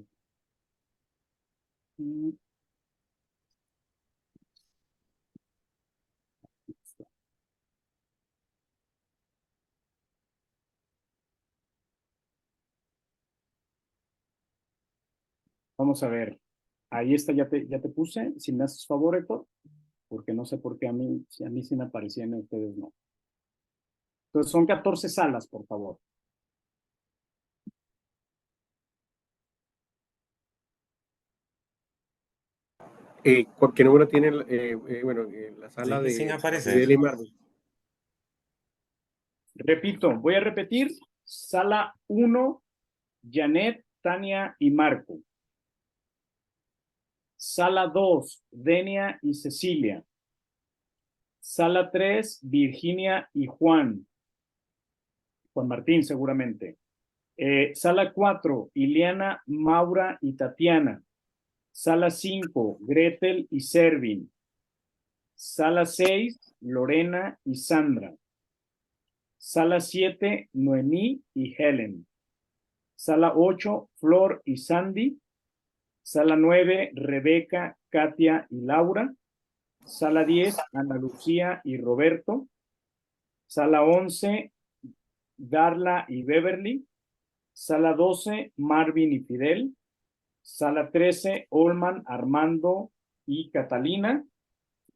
Vamos a ver. Ahí está, ya te puse. Si me haces favor, Héctor, porque no sé por qué a mí sí me aparecían y a ustedes no. Entonces son 14 salas, por favor. ¿Qué número tiene la sala Sigue sin de aparecer. Fidel y Marvel? Repito, voy a repetir. Sala 1, Janet, Tania y Marco. Sala 2, Denia y Cecilia. Sala 3, Virginia y Juan. Juan Martín, seguramente. Sala 4, Ileana, Maura y Tatiana. Sala 5, Gretel y Servin. Sala 6, Lorena y Sandra. Sala 7, Noemí y Helen. Sala 8, Flor y Sandy. Sala 9, Rebeca, Katia y Laura. Sala 10, Ana Lucía y Roberto. Sala 11, Darla y Beverly. Sala 12, Marvin y Fidel. Sala 13, Olman, Armando y Catalina.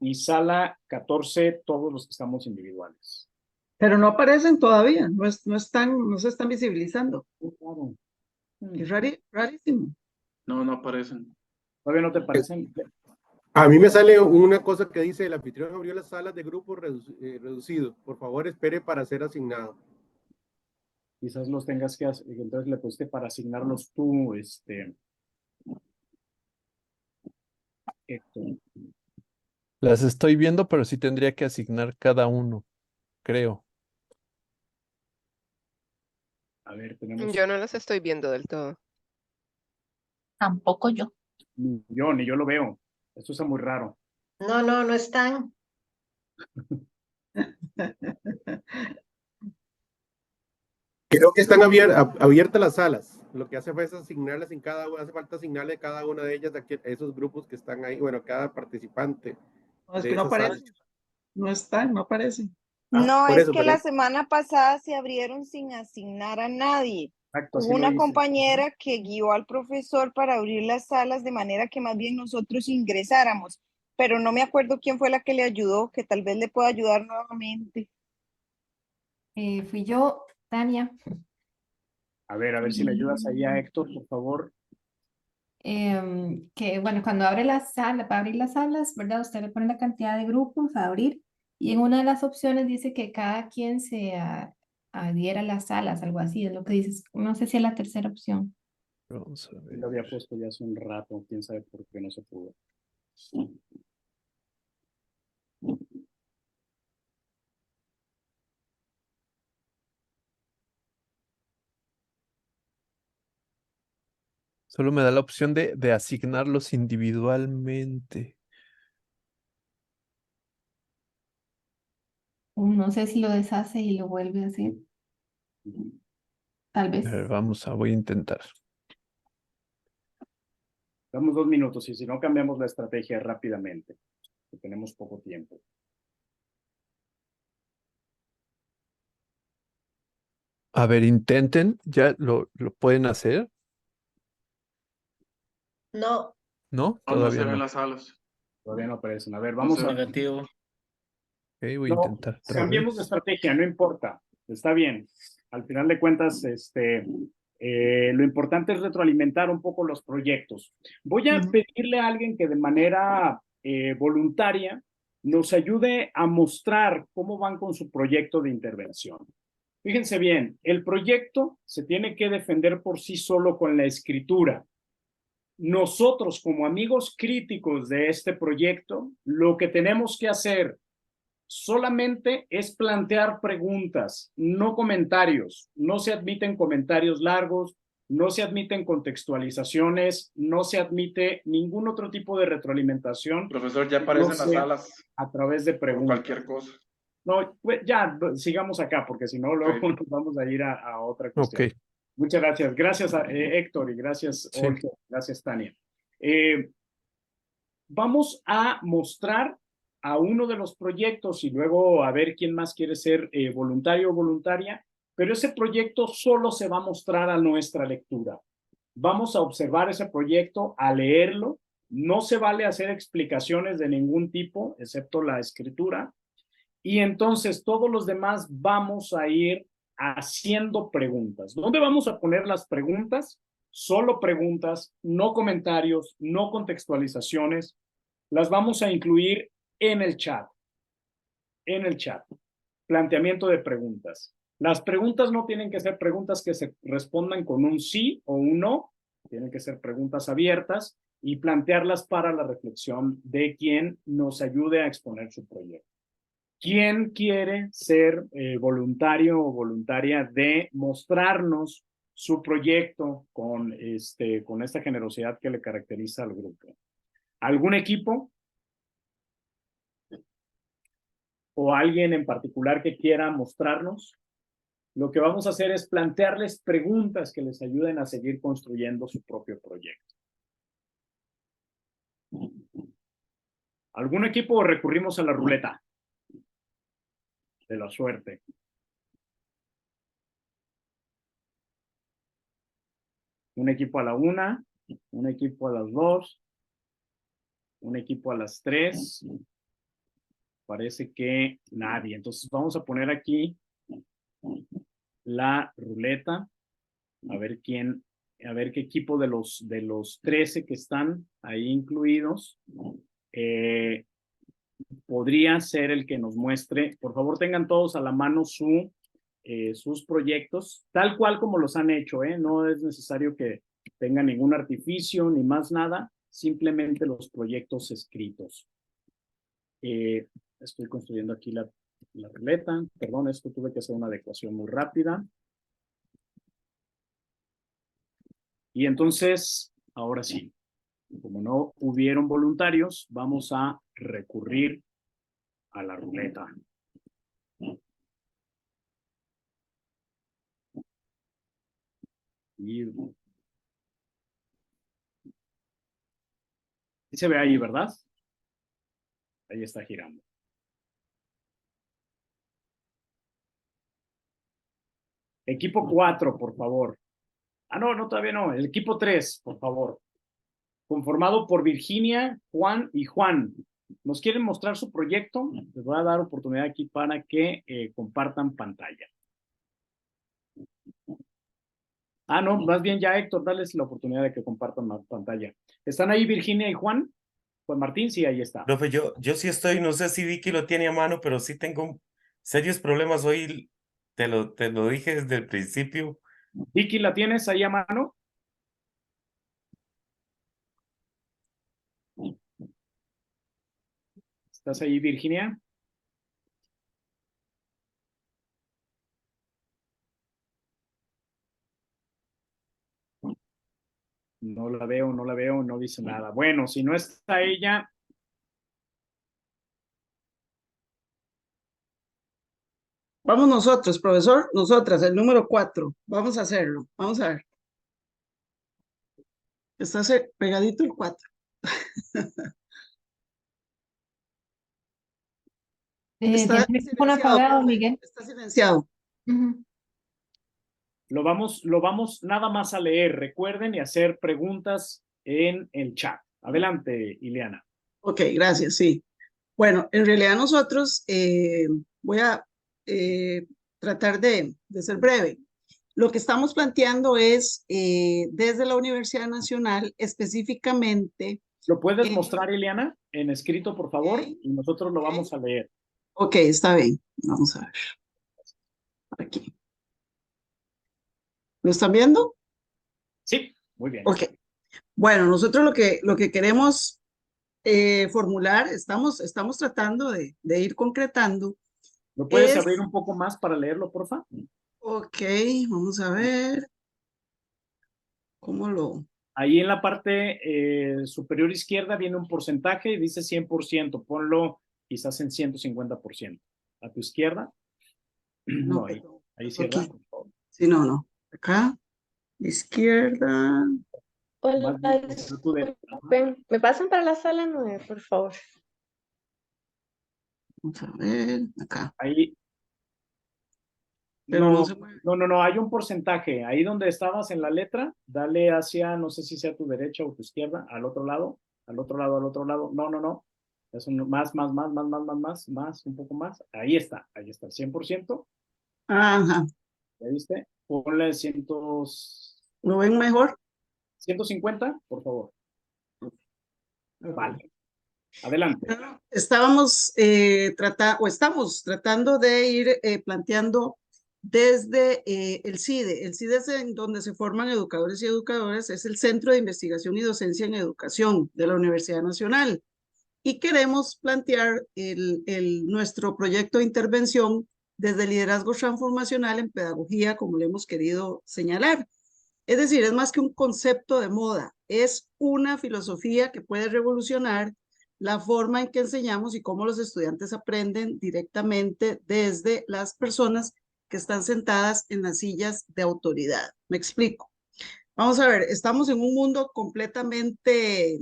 Y sala 14, todos los que estamos individuales. Pero no aparecen todavía, no se están visibilizando. Claro. Es rarísimo. No, no aparecen. Todavía no te aparecen. A mí me sale una cosa que dice: el anfitrión abrió las salas de grupo reducido. Por favor, espere para ser asignado. Quizás los tengas que hacer, entonces le pusiste para asignarlos tú, Héctor. Las estoy viendo, pero sí tendría que asignar cada uno, creo. A ver, tenemos... Yo no las estoy viendo del todo. Tampoco yo. Ni yo lo veo. Esto está muy raro. No están. Creo que están abiertas las salas. Lo que hace es asignarlas en cada una, hace falta asignarle cada una de ellas a esos grupos que están ahí, bueno, cada participante. No, es que no aparecen. No están, no aparecen. No, es que la semana pasada se abrieron sin asignar a nadie. Exacto, Hubo una compañera que guió al profesor para abrir las salas de manera que más bien nosotros ingresáramos, pero no me acuerdo quién fue la que le ayudó, que tal vez le pueda ayudar nuevamente. Fui yo, Tania. A ver si le ayudas ahí a Héctor, por favor. Que bueno, cuando abre la sala, para abrir las salas, ¿verdad? Usted le pone la cantidad de grupos a abrir y en una de las opciones dice que cada quien se adhiera a las salas, algo así, es lo que dices. No sé si es la tercera opción. Vamos a ver. Lo había puesto ya hace un rato, quién sabe por qué no se pudo. Solo me da la opción de asignarlos individualmente. No sé si lo deshace y lo vuelve a hacer. Tal vez. A ver, voy a intentar. Damos 2 minutos y si no cambiamos la estrategia rápidamente, que tenemos poco tiempo. A ver, intenten, ¿ya lo pueden hacer? No. ¿No? No Todavía se ven no. las salas. Todavía no aparecen. A ver, vamos a... Negativo. Ok, voy a intentar otra Cambiemos vez. de estrategia, no importa. Está bien. Al final de cuentas, lo importante es retroalimentar un poco los proyectos. Voy a pedirle a alguien que de manera voluntaria nos ayude a mostrar cómo van con su proyecto de intervención. Fíjense bien, el proyecto se tiene que defender por sí solo con la escritura. Nosotros, como amigos críticos de este proyecto, lo que tenemos que hacer solamente es plantear preguntas, no comentarios. No se admiten comentarios largos, no se admiten contextualizaciones, no se admite ningún otro tipo de retroalimentación. Profesor, ya aparecen las salas. A través de preguntas. Cualquier cosa. No, pues ya, sigamos acá, porque si no, luego Okay. nos vamos a ir a otra cuestión. Ok. Muchas gracias. Gracias a Héctor y gracias, Sí. Olga. Gracias, Tania. Vamos a mostrar a uno de los proyectos y luego a ver quién más quiere ser voluntario o voluntaria, pero ese proyecto solo se va a mostrar a nuestra lectura. Vamos a observar ese proyecto, a leerlo. No se vale hacer explicaciones de ningún tipo, excepto la escritura. Y entonces todos los demás vamos a ir haciendo preguntas. ¿Dónde vamos a poner las preguntas? Solo preguntas, no comentarios, no contextualizaciones. Las vamos a incluir en el chat. En el chat. Planteamiento de preguntas. Las preguntas no tienen que ser preguntas que se respondan con un sí o un no. Tienen que ser preguntas abiertas y plantearlas para la reflexión de quien nos ayude a exponer su proyecto. ¿Quién quiere ser voluntario o voluntaria de mostrarnos su proyecto con esta generosidad que le caracteriza al grupo? ¿Algún equipo? ¿O alguien en particular que quiera mostrarnos? Lo que vamos a hacer es plantearles preguntas que les ayuden a seguir construyendo su propio proyecto. ¿Algún equipo o recurrimos a la ruleta de la suerte? Un equipo a la 1, un equipo a las 2, un equipo a las 3. Parece que nadie. Entonces vamos a poner aquí la ruleta. A ver quién, a ver qué equipo de los 13 que están ahí incluidos podría ser el que nos muestre. Por favor, tengan todos a la mano sus proyectos, tal cual como los han hecho, no es necesario que tengan ningún artificio ni más nada, simplemente los proyectos escritos. Estoy construyendo aquí la ruleta. Perdón, esto tuve que hacer una adecuación muy rápida. Y entonces, ahora sí, como no hubieron voluntarios, vamos a recurrir a la ruleta. Y se ve ahí, ¿verdad? Ahí está girando. Equipo 4, por favor. Ah, no, todavía no. El equipo 3, por favor. Conformado por Virginia, Juan y Juan. ¿Nos quieren mostrar su proyecto? Les voy a dar oportunidad aquí para que compartan pantalla. Ah, no, más bien ya Héctor, dales la oportunidad de que compartan la pantalla. ¿Están ahí Virginia y Juan? Juan Martín, sí, ahí está. Profe, yo sí estoy, no sé si Vicky lo tiene a mano, pero sí tengo serios problemas hoy. Te lo dije desde el principio. Vicky, ¿la tienes ahí a mano? ¿Estás ahí, Virginia? No la veo, no dice nada. Bueno, si no está ella... Vamos nosotros, profesor, nosotras, el número 4. Vamos a hacerlo. Vamos a ver. Está pegadito el 4. Está Tiene el micrófono apagado, Miguel. Está silenciado. Lo vamos nada más a leer, recuerden, y hacer preguntas en el chat. Adelante, Ileana. Ok, gracias, sí. Bueno, en realidad nosotros voy a tratar de ser breve. Lo que estamos planteando es desde la Universidad Nacional específicamente... ¿Lo puedes mostrar, Ileana, en escrito, por favor? Y nosotros lo vamos a leer. Ok, está bien. Vamos a ver. Aquí. ¿Lo están viendo? Sí, muy bien. Ok. Bueno, nosotros lo que queremos formular, estamos tratando de ir concretando. ¿Lo puedes abrir un poco más para leerlo, porfa? Ok, vamos a ver. ¿Cómo lo...? Ahí en la parte superior izquierda viene un porcentaje y dice 100%. Ponlo quizás en 150%. A tu izquierda. No, ahí cierra, por favor. Sí, no. Acá, izquierda. Hola, disculpen. ¿Me pasan para la sala 9, por favor? Vamos a ver, acá. Ahí. Pero No, no se mueve. no, hay un porcentaje. Ahí donde estabas en la letra, dale hacia, no sé si sea tu derecha o tu izquierda, al otro lado. No. Es más, un poco más. Ahí está, 100%. Ajá. ¿Ya viste? Ponle 100. ¿Lo ven mejor? 150, por favor. Vale. Adelante. Estamos tratando de ir planteando desde el CIDE. El CIDE es en donde se forman educadores y educadoras, es el Centro de Investigación y Docencia en Educación de la Universidad Nacional. Y queremos plantear nuestro proyecto de intervención desde liderazgo transformacional en pedagogía, como le hemos querido señalar. Es decir, es más que un concepto de moda, es una filosofía que puede revolucionar la forma en que enseñamos y cómo los estudiantes aprenden directamente desde las personas que están sentadas en las sillas de autoridad. Me explico. Vamos a ver, estamos en un mundo completamente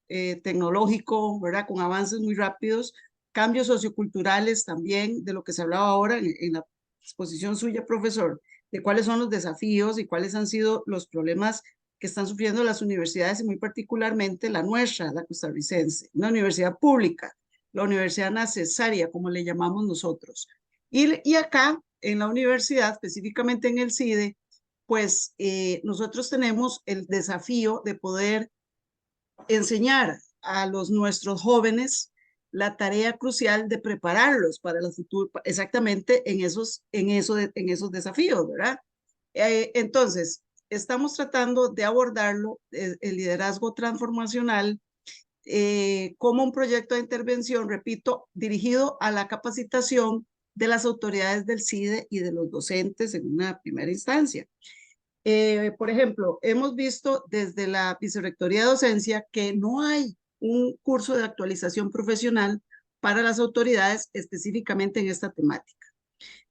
tecnológico, ¿verdad? Con avances muy rápidos, cambios socioculturales también, de lo que se hablaba ahora en la exposición suya, profesor, de cuáles son los desafíos y cuáles han sido los problemas que están sufriendo las universidades y muy particularmente la nuestra, la costarricense, una universidad pública, la universidad necesaria, como le llamamos nosotros. Y acá, en la universidad, específicamente en el CIDE, pues nosotros tenemos el desafío de poder enseñar a nuestros jóvenes la tarea crucial de prepararlos para el futuro, exactamente en esos desafíos, ¿verdad? Entonces, estamos tratando de abordarlo, el liderazgo transformacional, como un proyecto de intervención, repito, dirigido a la capacitación de las autoridades del CIDE y de los docentes en una primera instancia. Por ejemplo, hemos visto desde la Vicerrectoría de Docencia que no hay un curso de actualización profesional para las autoridades específicamente en esta temática.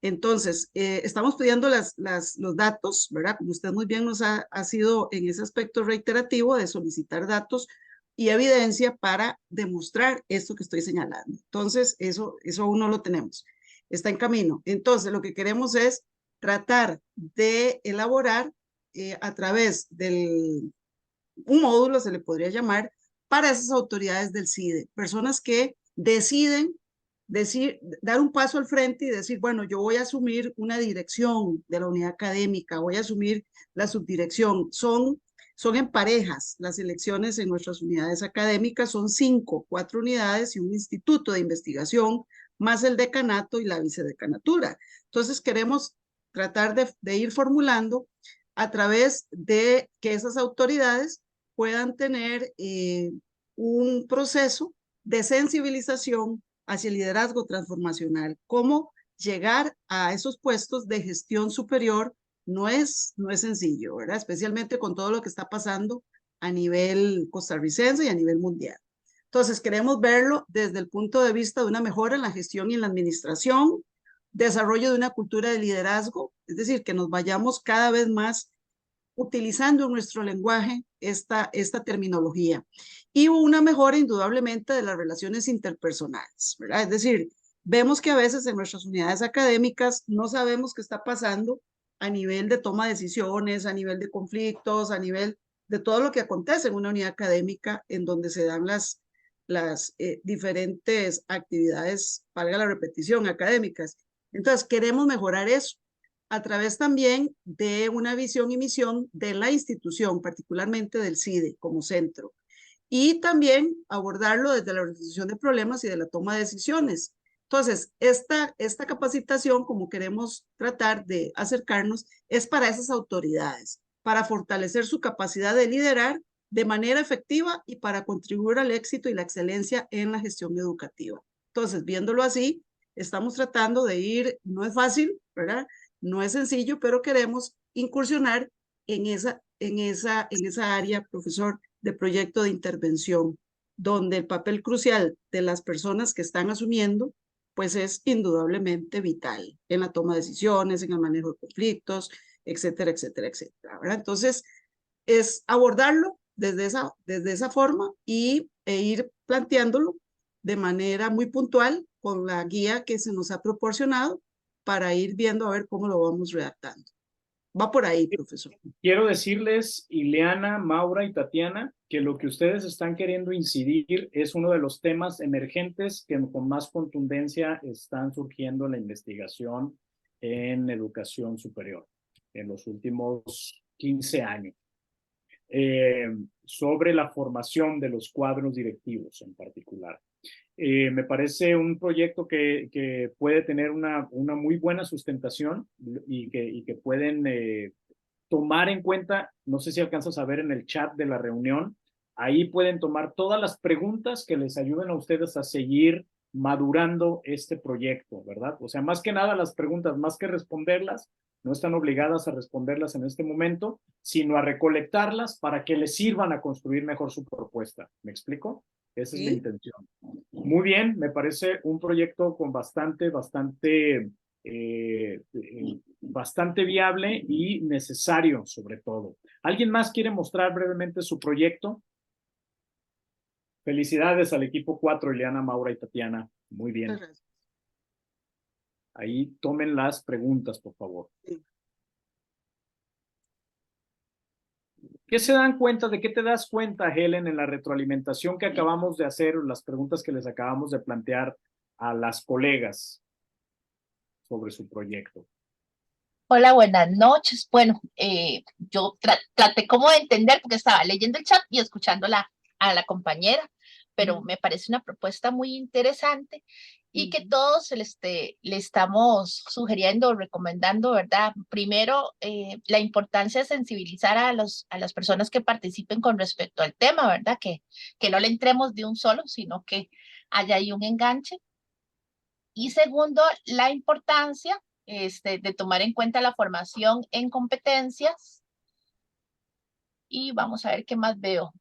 Entonces, estamos pidiendo los datos, ¿verdad? Como usted muy bien nos ha sido en ese aspecto reiterativo de solicitar datos y evidencia para demostrar esto que estoy señalando. Entonces, eso aún no lo tenemos. Está en camino. Entonces, lo que queremos es tratar de elaborar a través de un módulo, se le podría llamar, para esas autoridades del CIDE, personas que deciden dar un paso al frente y decir, bueno, yo voy a asumir una dirección de la unidad académica, voy a asumir la subdirección. Son en parejas las elecciones en nuestras unidades académicas, son 4 unidades y un instituto de investigación, más el decanato y la vicedecanatura. Entonces queremos tratar de ir formulando a través de que esas autoridades puedan tener un proceso de sensibilización hacia el liderazgo transformacional. Cómo llegar a esos puestos de gestión superior no es sencillo, ¿verdad? Especialmente con todo lo que está pasando a nivel costarricense y a nivel mundial. Entonces, queremos verlo desde el punto de vista de una mejora en la gestión y en la administración, desarrollo de una cultura de liderazgo, es decir, que nos vayamos cada vez más utilizando en nuestro lenguaje esta terminología. Y una mejora indudablemente de las relaciones interpersonales, ¿verdad? Es decir, vemos que a veces en nuestras unidades académicas no sabemos qué está pasando a nivel de toma de decisiones, a nivel de conflictos, a nivel de todo lo que acontece en una unidad académica en donde se dan las diferentes actividades, valga la repetición, académicas. Entonces, queremos mejorar eso a través también de una visión y misión de la institución, particularmente del CIDE como centro, y también abordarlo desde la resolución de problemas y de la toma de decisiones. Entonces, esta capacitación, como queremos tratar de acercarnos, es para esas autoridades, para fortalecer su capacidad de liderar de manera efectiva y para contribuir al éxito y la excelencia en la gestión educativa. Entonces, viéndolo así, estamos tratando de ir, no es fácil, ¿verdad? No es sencillo, pero queremos incursionar en esa área, profesor, de proyecto de intervención, donde el papel crucial de las personas que están asumiendo, pues es indudablemente vital en la toma de decisiones, en el manejo de conflictos, etcétera, etcétera, etcétera, ¿verdad? Entonces, es abordarlo desde esa forma e ir planteándolo de manera muy puntual con la guía que se nos ha proporcionado para ir viendo a ver cómo lo vamos redactando. Va por ahí, profesor. Quiero decirles, Ileana, Maura y Tatiana, que lo que ustedes están queriendo incidir es uno de los temas emergentes que con más contundencia están surgiendo en la investigación en educación superior en los últimos 15 años. Sobre la formación de los cuadros directivos en particular. Me parece un proyecto que puede tener una muy buena sustentación y que pueden tomar en cuenta, no sé si alcanzas a ver en el chat de la reunión, ahí pueden tomar todas las preguntas que les ayuden a ustedes a seguir madurando este proyecto, ¿verdad? O sea, más que nada las preguntas, más que responderlas, no están obligadas a responderlas en este momento, sino a recolectarlas para que les sirvan a construir mejor su propuesta. ¿Me explico? Esa es la intención. Muy bien, me parece un proyecto con bastante viable y necesario, sobre todo. ¿Alguien más quiere mostrar brevemente su proyecto? Felicidades al equipo 4, Ileana, Maura y Tatiana. Muy bien. Ahí tomen las preguntas, por favor. ¿Qué se dan cuenta? ¿De qué te das cuenta, Helen, en la retroalimentación que acabamos de hacer, las preguntas que les acabamos de plantear a las colegas sobre su proyecto? Hola, buenas noches. Bueno, yo traté como de entender porque estaba leyendo el chat y escuchando a la compañera, pero me parece una propuesta muy interesante y que todos le estamos sugiriendo, recomendando, ¿verdad? Primero, la importancia de sensibilizar a las personas que participen con respecto al tema, ¿verdad? Que no le entremos de un solo, sino que haya ahí un enganche. Y segundo, la importancia de tomar en cuenta la formación en competencias. Y vamos a ver qué más veo.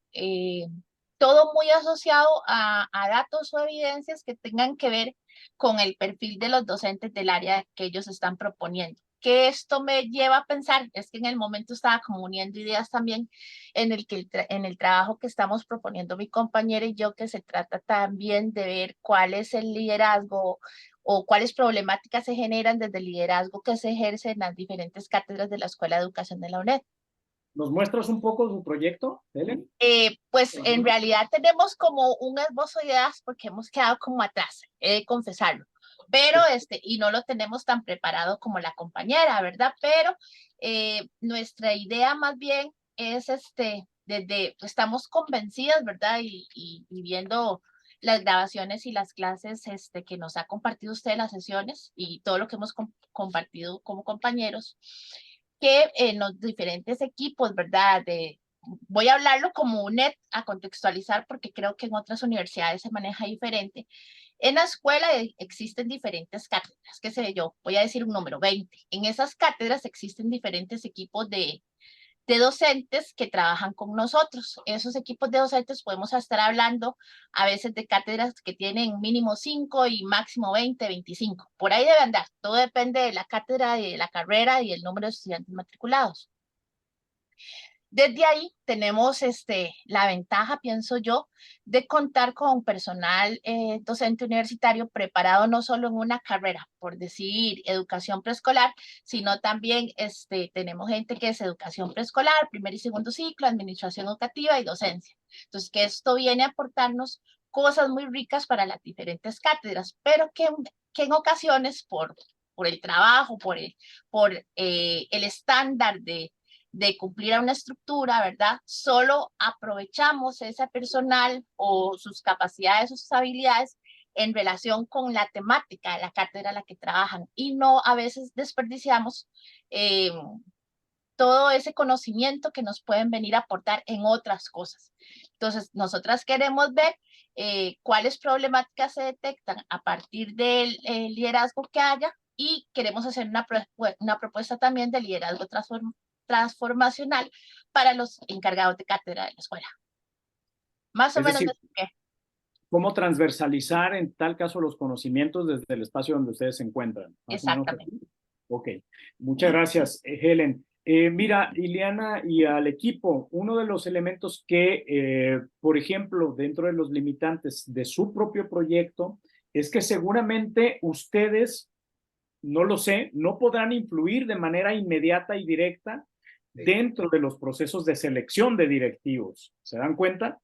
Todo muy asociado a datos o evidencias que tengan que ver con el perfil de los docentes del área que ellos están proponiendo. Que esto me lleva a pensar, es que en el momento estaba como uniendo ideas también en el trabajo que estamos proponiendo mi compañera y yo, que se trata también de ver cuál es el liderazgo o cuáles problemáticas se generan desde el liderazgo que se ejerce en las diferentes cátedras de la Escuela de Educación de la UNED. ¿Nos muestras un poco su proyecto, Helen? Pues en realidad tenemos como un esbozo de ideas porque hemos quedado como atrás, he de confesarlo. Pero y no lo tenemos tan preparado como la compañera, ¿verdad? Pero nuestra idea más bien es estamos convencidas, ¿verdad? Y viendo las grabaciones y las clases que nos ha compartido usted en las sesiones y todo lo que hemos compartido como compañeros, que en los diferentes equipos, ¿verdad? Voy a hablarlo como UNED, a contextualizar, porque creo que en otras universidades se maneja diferente. En la escuela existen diferentes cátedras, qué sé yo, voy a decir un número, 20. En esas cátedras existen diferentes equipos de docentes que trabajan con nosotros. Esos equipos de docentes podemos estar hablando a veces de cátedras que tienen mínimo 5 y máximo 20, 25. Por ahí debe andar. Todo depende de la cátedra, de la carrera y el número de estudiantes matriculados. Desde ahí tenemos la ventaja, pienso yo, de contar con personal docente universitario preparado no solo en una carrera, por decir educación preescolar, sino también tenemos gente que es educación preescolar, primer y segundo ciclo, administración educativa y docencia. Entonces, que esto viene a aportarnos cosas muy ricas para las diferentes cátedras, pero que en ocasiones por el trabajo, por el estándar de cumplir a una estructura, ¿verdad? Solo aprovechamos ese personal o sus capacidades o sus habilidades en relación con la temática de la cátedra a la que trabajan y no a veces desperdiciamos todo ese conocimiento que nos pueden venir a aportar en otras cosas. Entonces, nosotras queremos ver cuáles problemáticas se detectan a partir del liderazgo que haya y queremos hacer una propuesta también de liderazgo transformacional para los encargados de cátedra de la escuela. Más o Es menos decir, de qué. cómo transversalizar en tal caso los conocimientos desde el espacio donde ustedes se encuentran. Más o menos Exactamente. así. Ok, muchas gracias, Helen. Mira, Ileana, y al equipo, uno de los elementos que, por ejemplo, dentro de los limitantes de su propio proyecto, es que seguramente ustedes, no lo sé, no podrán influir de manera inmediata y directa dentro de los procesos de selección de directivos. ¿Se dan cuenta?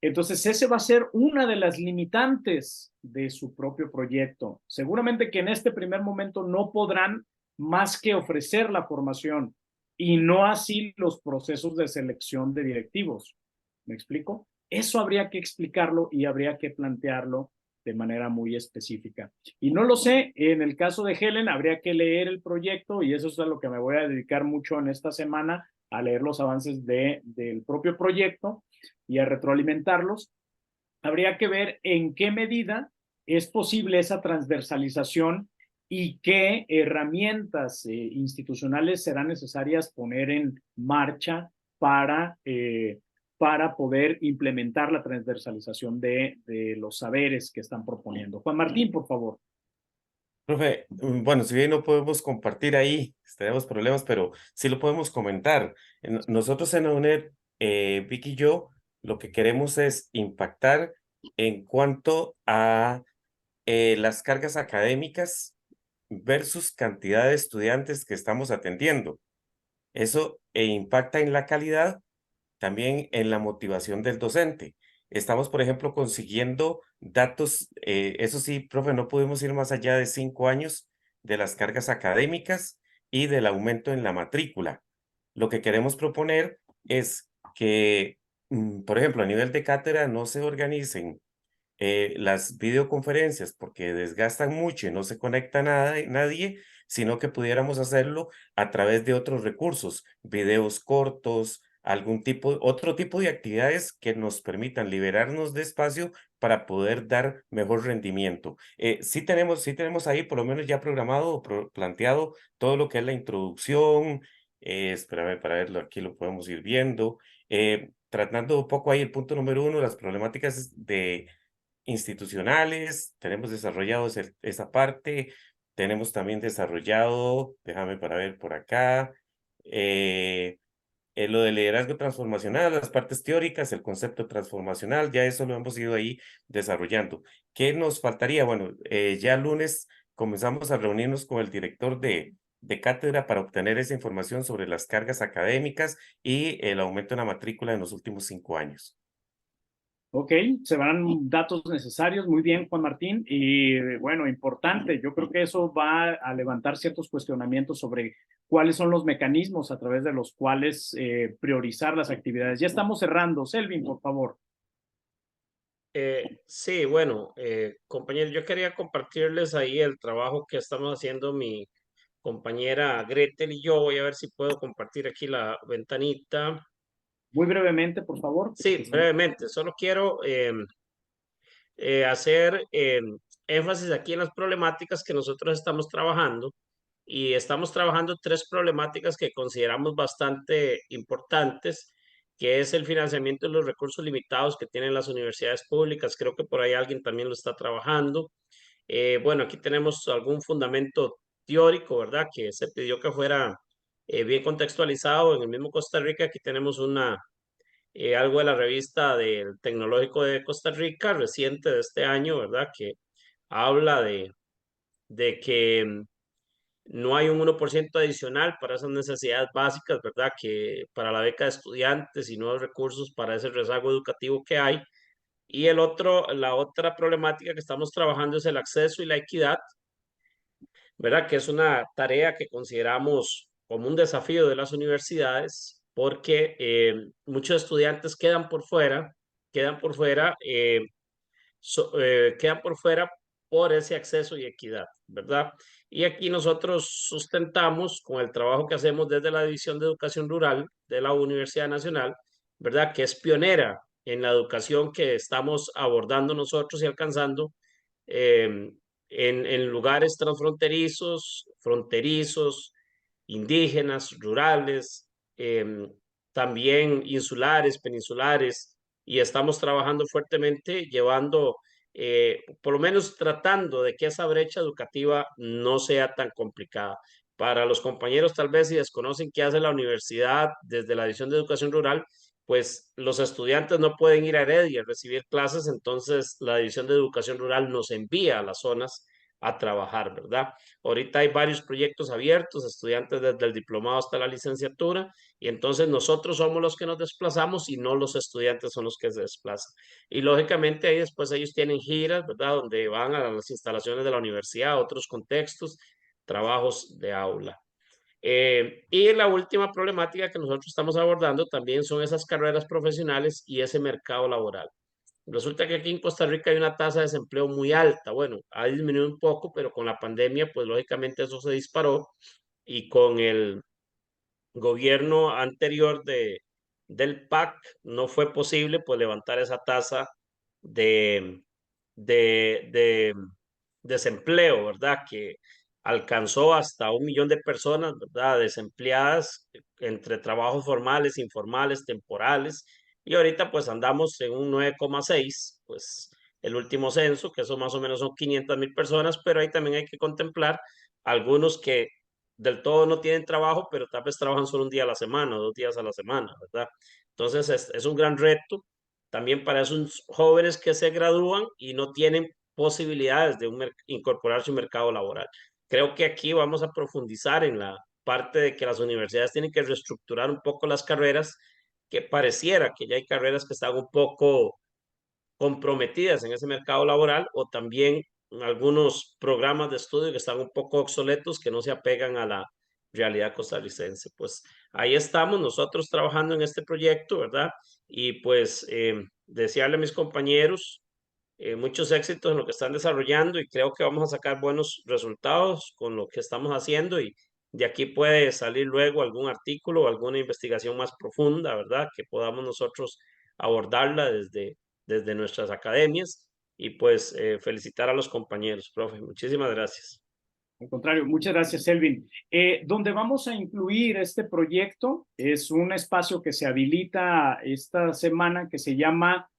Entonces, ese va a ser una de las limitantes de su propio proyecto. Seguramente que en este primer momento no podrán más que ofrecer la formación y no así los procesos de selección de directivos. ¿Me explico? Eso habría que explicarlo y habría que plantearlo de manera muy específica. Y no lo sé, en el caso de Helen habría que leer el proyecto y eso es a lo que me voy a dedicar mucho en esta semana, a leer los avances del propio proyecto y a retroalimentarlos. Habría que ver en qué medida es posible esa transversalización y qué herramientas institucionales serán necesarias poner en marcha para poder implementar la transversalización de los saberes que están proponiendo. Juan Martín, por favor. Profe, bueno, si bien no podemos compartir ahí, tenemos problemas, pero sí lo podemos comentar. Nosotros en la UNED, Vicky y yo, lo que queremos es impactar en cuanto a las cargas académicas versus cantidad de estudiantes que estamos atendiendo. Eso impacta en la calidad, también en la motivación del docente. Estamos, por ejemplo, consiguiendo datos, eso sí, profe, no podemos ir más allá de 5 años de las cargas académicas y del aumento en la matrícula. Lo que queremos proponer es que, por ejemplo, a nivel de cátedra no se organicen las videoconferencias porque desgastan mucho y no se conecta nadie, sino que pudiéramos hacerlo a través de otros recursos, videos cortos, otro tipo de actividades que nos permitan liberarnos de espacio para poder dar mejor rendimiento. Sí tenemos ahí por lo menos ya programado o planteado todo lo que es la introducción, espérame para verlo, aquí lo podemos ir viendo, tratando un poco ahí el punto número 1, las problemáticas de institucionales, tenemos desarrollado esa parte, tenemos también desarrollado, déjame para ver por acá, lo de liderazgo transformacional, las partes teóricas, el concepto transformacional, ya eso lo hemos ido ahí desarrollando. ¿Qué nos faltaría? Bueno, ya el lunes comenzamos a reunirnos con el director de cátedra para obtener esa información sobre las cargas académicas y el aumento en la matrícula en los últimos 5 años. Ok, se van datos necesarios, muy bien, Juan Martín, y bueno, importante, yo creo que eso va a levantar ciertos cuestionamientos sobre cuáles son los mecanismos a través de los cuales priorizar las actividades. Ya estamos cerrando, Selvin, por favor. Sí, bueno, compañeros, yo quería compartirles ahí el trabajo que estamos haciendo mi compañera Gretel y yo. Voy a ver si puedo compartir aquí la ventanita. Muy brevemente, por favor. Sí, brevemente. Solo quiero hacer énfasis aquí en las problemáticas que nosotros estamos trabajando. Y estamos trabajando 3 problemáticas que consideramos bastante importantes, que es el financiamiento de los recursos limitados que tienen las universidades públicas. Creo que por ahí alguien también lo está trabajando. Bueno, aquí tenemos algún fundamento teórico, ¿verdad? Que se pidió que fuera bien contextualizado en el mismo Costa Rica. Aquí tenemos algo de la revista del Tecnológico de Costa Rica, reciente de este año, ¿verdad? Que habla de que no hay un 1% adicional para esas necesidades básicas, ¿verdad? Que para la beca de estudiantes y nuevos recursos para ese rezago educativo que hay. Y la otra problemática que estamos trabajando es el acceso y la equidad, ¿verdad? Que es una tarea que consideramos como un desafío de las universidades porque muchos estudiantes quedan por fuera, quedan por fuera por ese acceso y equidad, ¿verdad? Y aquí nosotros sustentamos con el trabajo que hacemos desde la División de Educación Rural de la Universidad Nacional, ¿verdad? Que es pionera en la educación que estamos abordando nosotros y alcanzando eh, en lugares transfronterizos, fronterizos, indígenas, rurales, también insulares, peninsulares, y estamos trabajando fuertemente llevando, por lo menos tratando de que esa brecha educativa no sea tan complicada. Para los compañeros, tal vez si desconocen qué hace la universidad desde la División de Educación Rural, pues los estudiantes no pueden ir a Heredia a recibir clases, entonces la División de Educación Rural nos envía a las zonas a trabajar, ¿verdad? Ahorita hay varios proyectos abiertos, estudiantes desde el diplomado hasta la licenciatura, y entonces nosotros somos los que nos desplazamos y no los estudiantes son los que se desplazan. Y lógicamente ahí después ellos tienen giras, ¿verdad? Donde van a las instalaciones de la universidad, a otros contextos, trabajos de aula. Y la última problemática que nosotros estamos abordando también son esas carreras profesionales y ese mercado laboral. Resulta que aquí en Costa Rica hay una tasa de desempleo muy alta. Bueno, ha disminuido un poco, pero con la pandemia, pues lógicamente eso se disparó y con el gobierno anterior del PAC no fue posible pues levantar esa tasa de, de desempleo, ¿verdad? Que alcanzó hasta 1 millón de personas, ¿verdad? Desempleadas entre trabajos formales, informales, temporales. Y ahorita pues andamos en un 9,6, pues el último censo, que eso más o menos son 500,000 personas, pero ahí también hay que contemplar algunos que del todo no tienen trabajo, pero tal vez trabajan solo un día a la semana, 2 días a la semana, ¿verdad? Entonces es un gran reto también para esos jóvenes que se gradúan y no tienen posibilidades de incorporarse a un mercado laboral. Creo que aquí vamos a profundizar en la parte de que las universidades tienen que reestructurar un poco las carreras, que pareciera que ya hay carreras que están un poco comprometidas en ese mercado laboral, o también algunos programas de estudio que están un poco obsoletos, que no se apegan a la realidad costarricense. Pues ahí estamos nosotros trabajando en este proyecto, ¿verdad? Y pues desearle a mis compañeros muchos éxitos en lo que están desarrollando, y creo que vamos a sacar buenos resultados con lo que estamos haciendo, y de aquí puede salir luego algún artículo o alguna investigación más profunda, ¿verdad? Que podamos nosotros abordarla desde nuestras academias, y pues felicitar a los compañeros, profe. Muchísimas gracias. Al contrario, muchas gracias, Elvin. Donde vamos a incluir este proyecto es un espacio que se habilita esta semana que se llama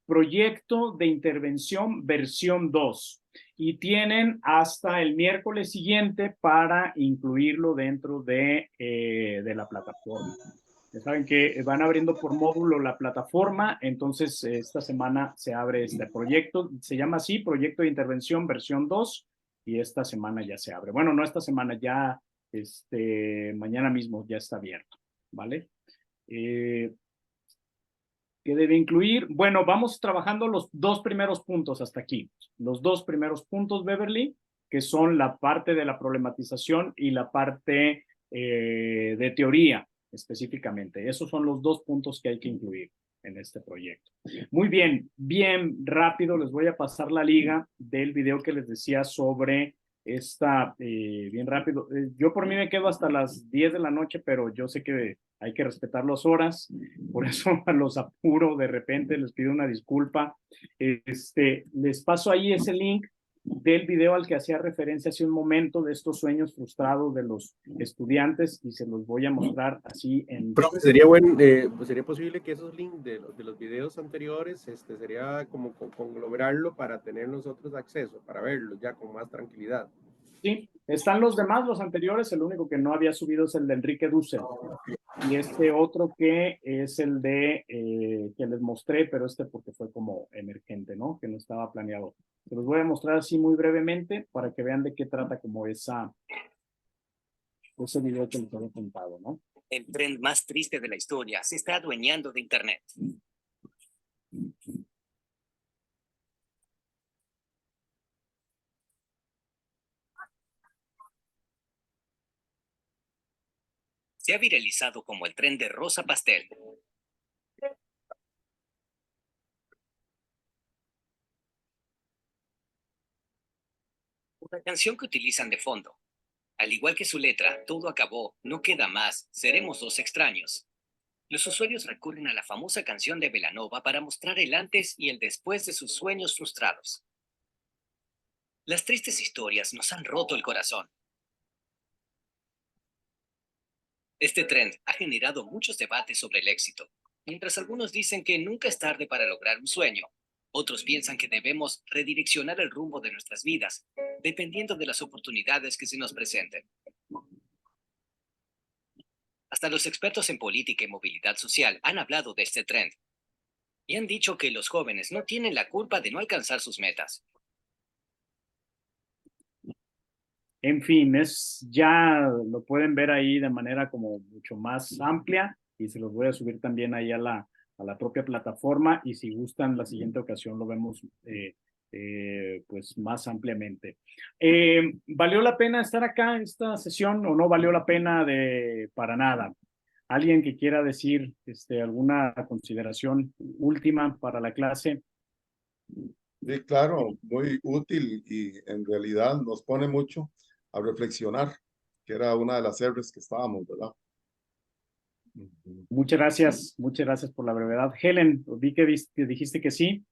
Proyecto de Intervención versión 2, y tienen hasta el miércoles siguiente para incluirlo dentro de la plataforma. Ya saben que van abriendo por módulo la plataforma, entonces esta semana se abre este proyecto, se llama así, Proyecto de Intervención versión 2, y esta semana ya se abre. Bueno, no esta semana, ya mañana mismo ya está abierto, ¿vale? ¿Qué debe incluir? Bueno, vamos trabajando los 2 primeros puntos hasta aquí. Los 2 primeros puntos, Beverly, que son la parte de la problematización y la parte de teoría específicamente. Esos son los 2 puntos que hay que incluir en este proyecto. Muy bien, bien rápido les voy a pasar la liga del video que les decía sobre bien rápido. Yo por mí me quedo hasta las 10 de la noche, pero yo sé que hay que respetar las horas, por eso los apuro de repente, les pido una disculpa. Les paso ahí ese link del video al que hacía referencia hace un momento, de estos sueños frustrados de los estudiantes, y se los voy a mostrar así en... Profe, sería posible que esos links de los videos anteriores, sería como conglomerarlo para tener nosotros acceso, para verlos ya con más tranquilidad. Sí, están los demás, los anteriores, el único que no había subido es el de Enrique Dussel, y este otro que es el de que les mostré, pero porque fue como emergente, ¿no? Que no estaba planeado. Se los voy a mostrar así muy brevemente para que vean de qué trata como ese video que les había contado, ¿no? El tren más triste de la historia se está adueñando de Internet. Se ha viralizado como el tren de Rosa Pastel. Una canción que utilizan de fondo. Al igual que su letra, todo acabó, no queda más, seremos 2 extraños. Los usuarios recurren a la famosa canción de Belanova para mostrar el antes y el después de sus sueños frustrados. Las tristes historias nos han roto el corazón. Este trend ha generado muchos debates sobre el éxito. Mientras algunos dicen que nunca es tarde para lograr un sueño, otros piensan que debemos redireccionar el rumbo de nuestras vidas, dependiendo de las oportunidades que se nos presenten. Hasta los expertos en política y movilidad social han hablado de este trend y han dicho que los jóvenes no tienen la culpa de no alcanzar sus metas. En fin, ya lo pueden ver ahí de manera como mucho más amplia y se los voy a subir también ahí a la propia plataforma y si gustan la siguiente ocasión lo vemos pues más ampliamente. ¿Valió la pena estar acá en esta sesión o no valió la pena para nada? ¿Alguien que quiera decir alguna consideración última para la clase? Sí, claro, muy útil y en realidad nos pone mucho a reflexionar, que era una de las R's que estábamos, ¿verdad? Muchas gracias por la brevedad. Helen, vi que dijiste que sí.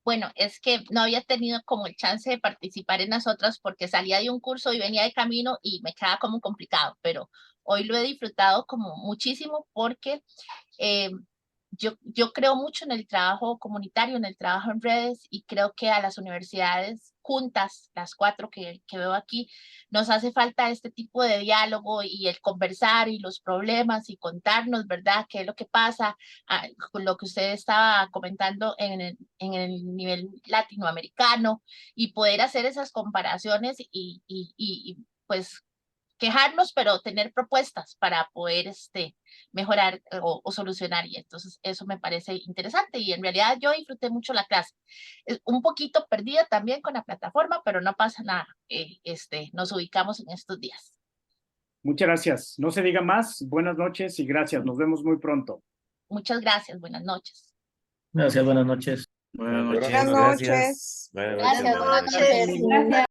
Bueno, es que no había tenido como el chance de participar en las otras porque salía de un curso y venía de camino y me quedaba como complicado, pero hoy lo he disfrutado como muchísimo porque yo creo mucho en el trabajo comunitario, en el trabajo en redes y creo que a las universidades juntas, las 4 que veo aquí, nos hace falta este tipo de diálogo y el conversar y los problemas y contarnos, ¿verdad? ¿Qué es lo que pasa? Con lo que usted estaba comentando en el nivel latinoamericano y poder hacer esas comparaciones y pues quejarnos, pero tener propuestas para poder mejorar o solucionar. Y entonces eso me parece interesante y en realidad yo disfruté mucho la clase. Un poquito perdida también con la plataforma, pero no pasa nada. Nos ubicamos en estos días. Muchas gracias. No se diga más. Buenas noches y gracias. Nos vemos muy pronto. Muchas gracias. Buenas noches. Gracias, buenas noches. Buenas noches. Buenas noches. Gracias, buenas noches. Gracias.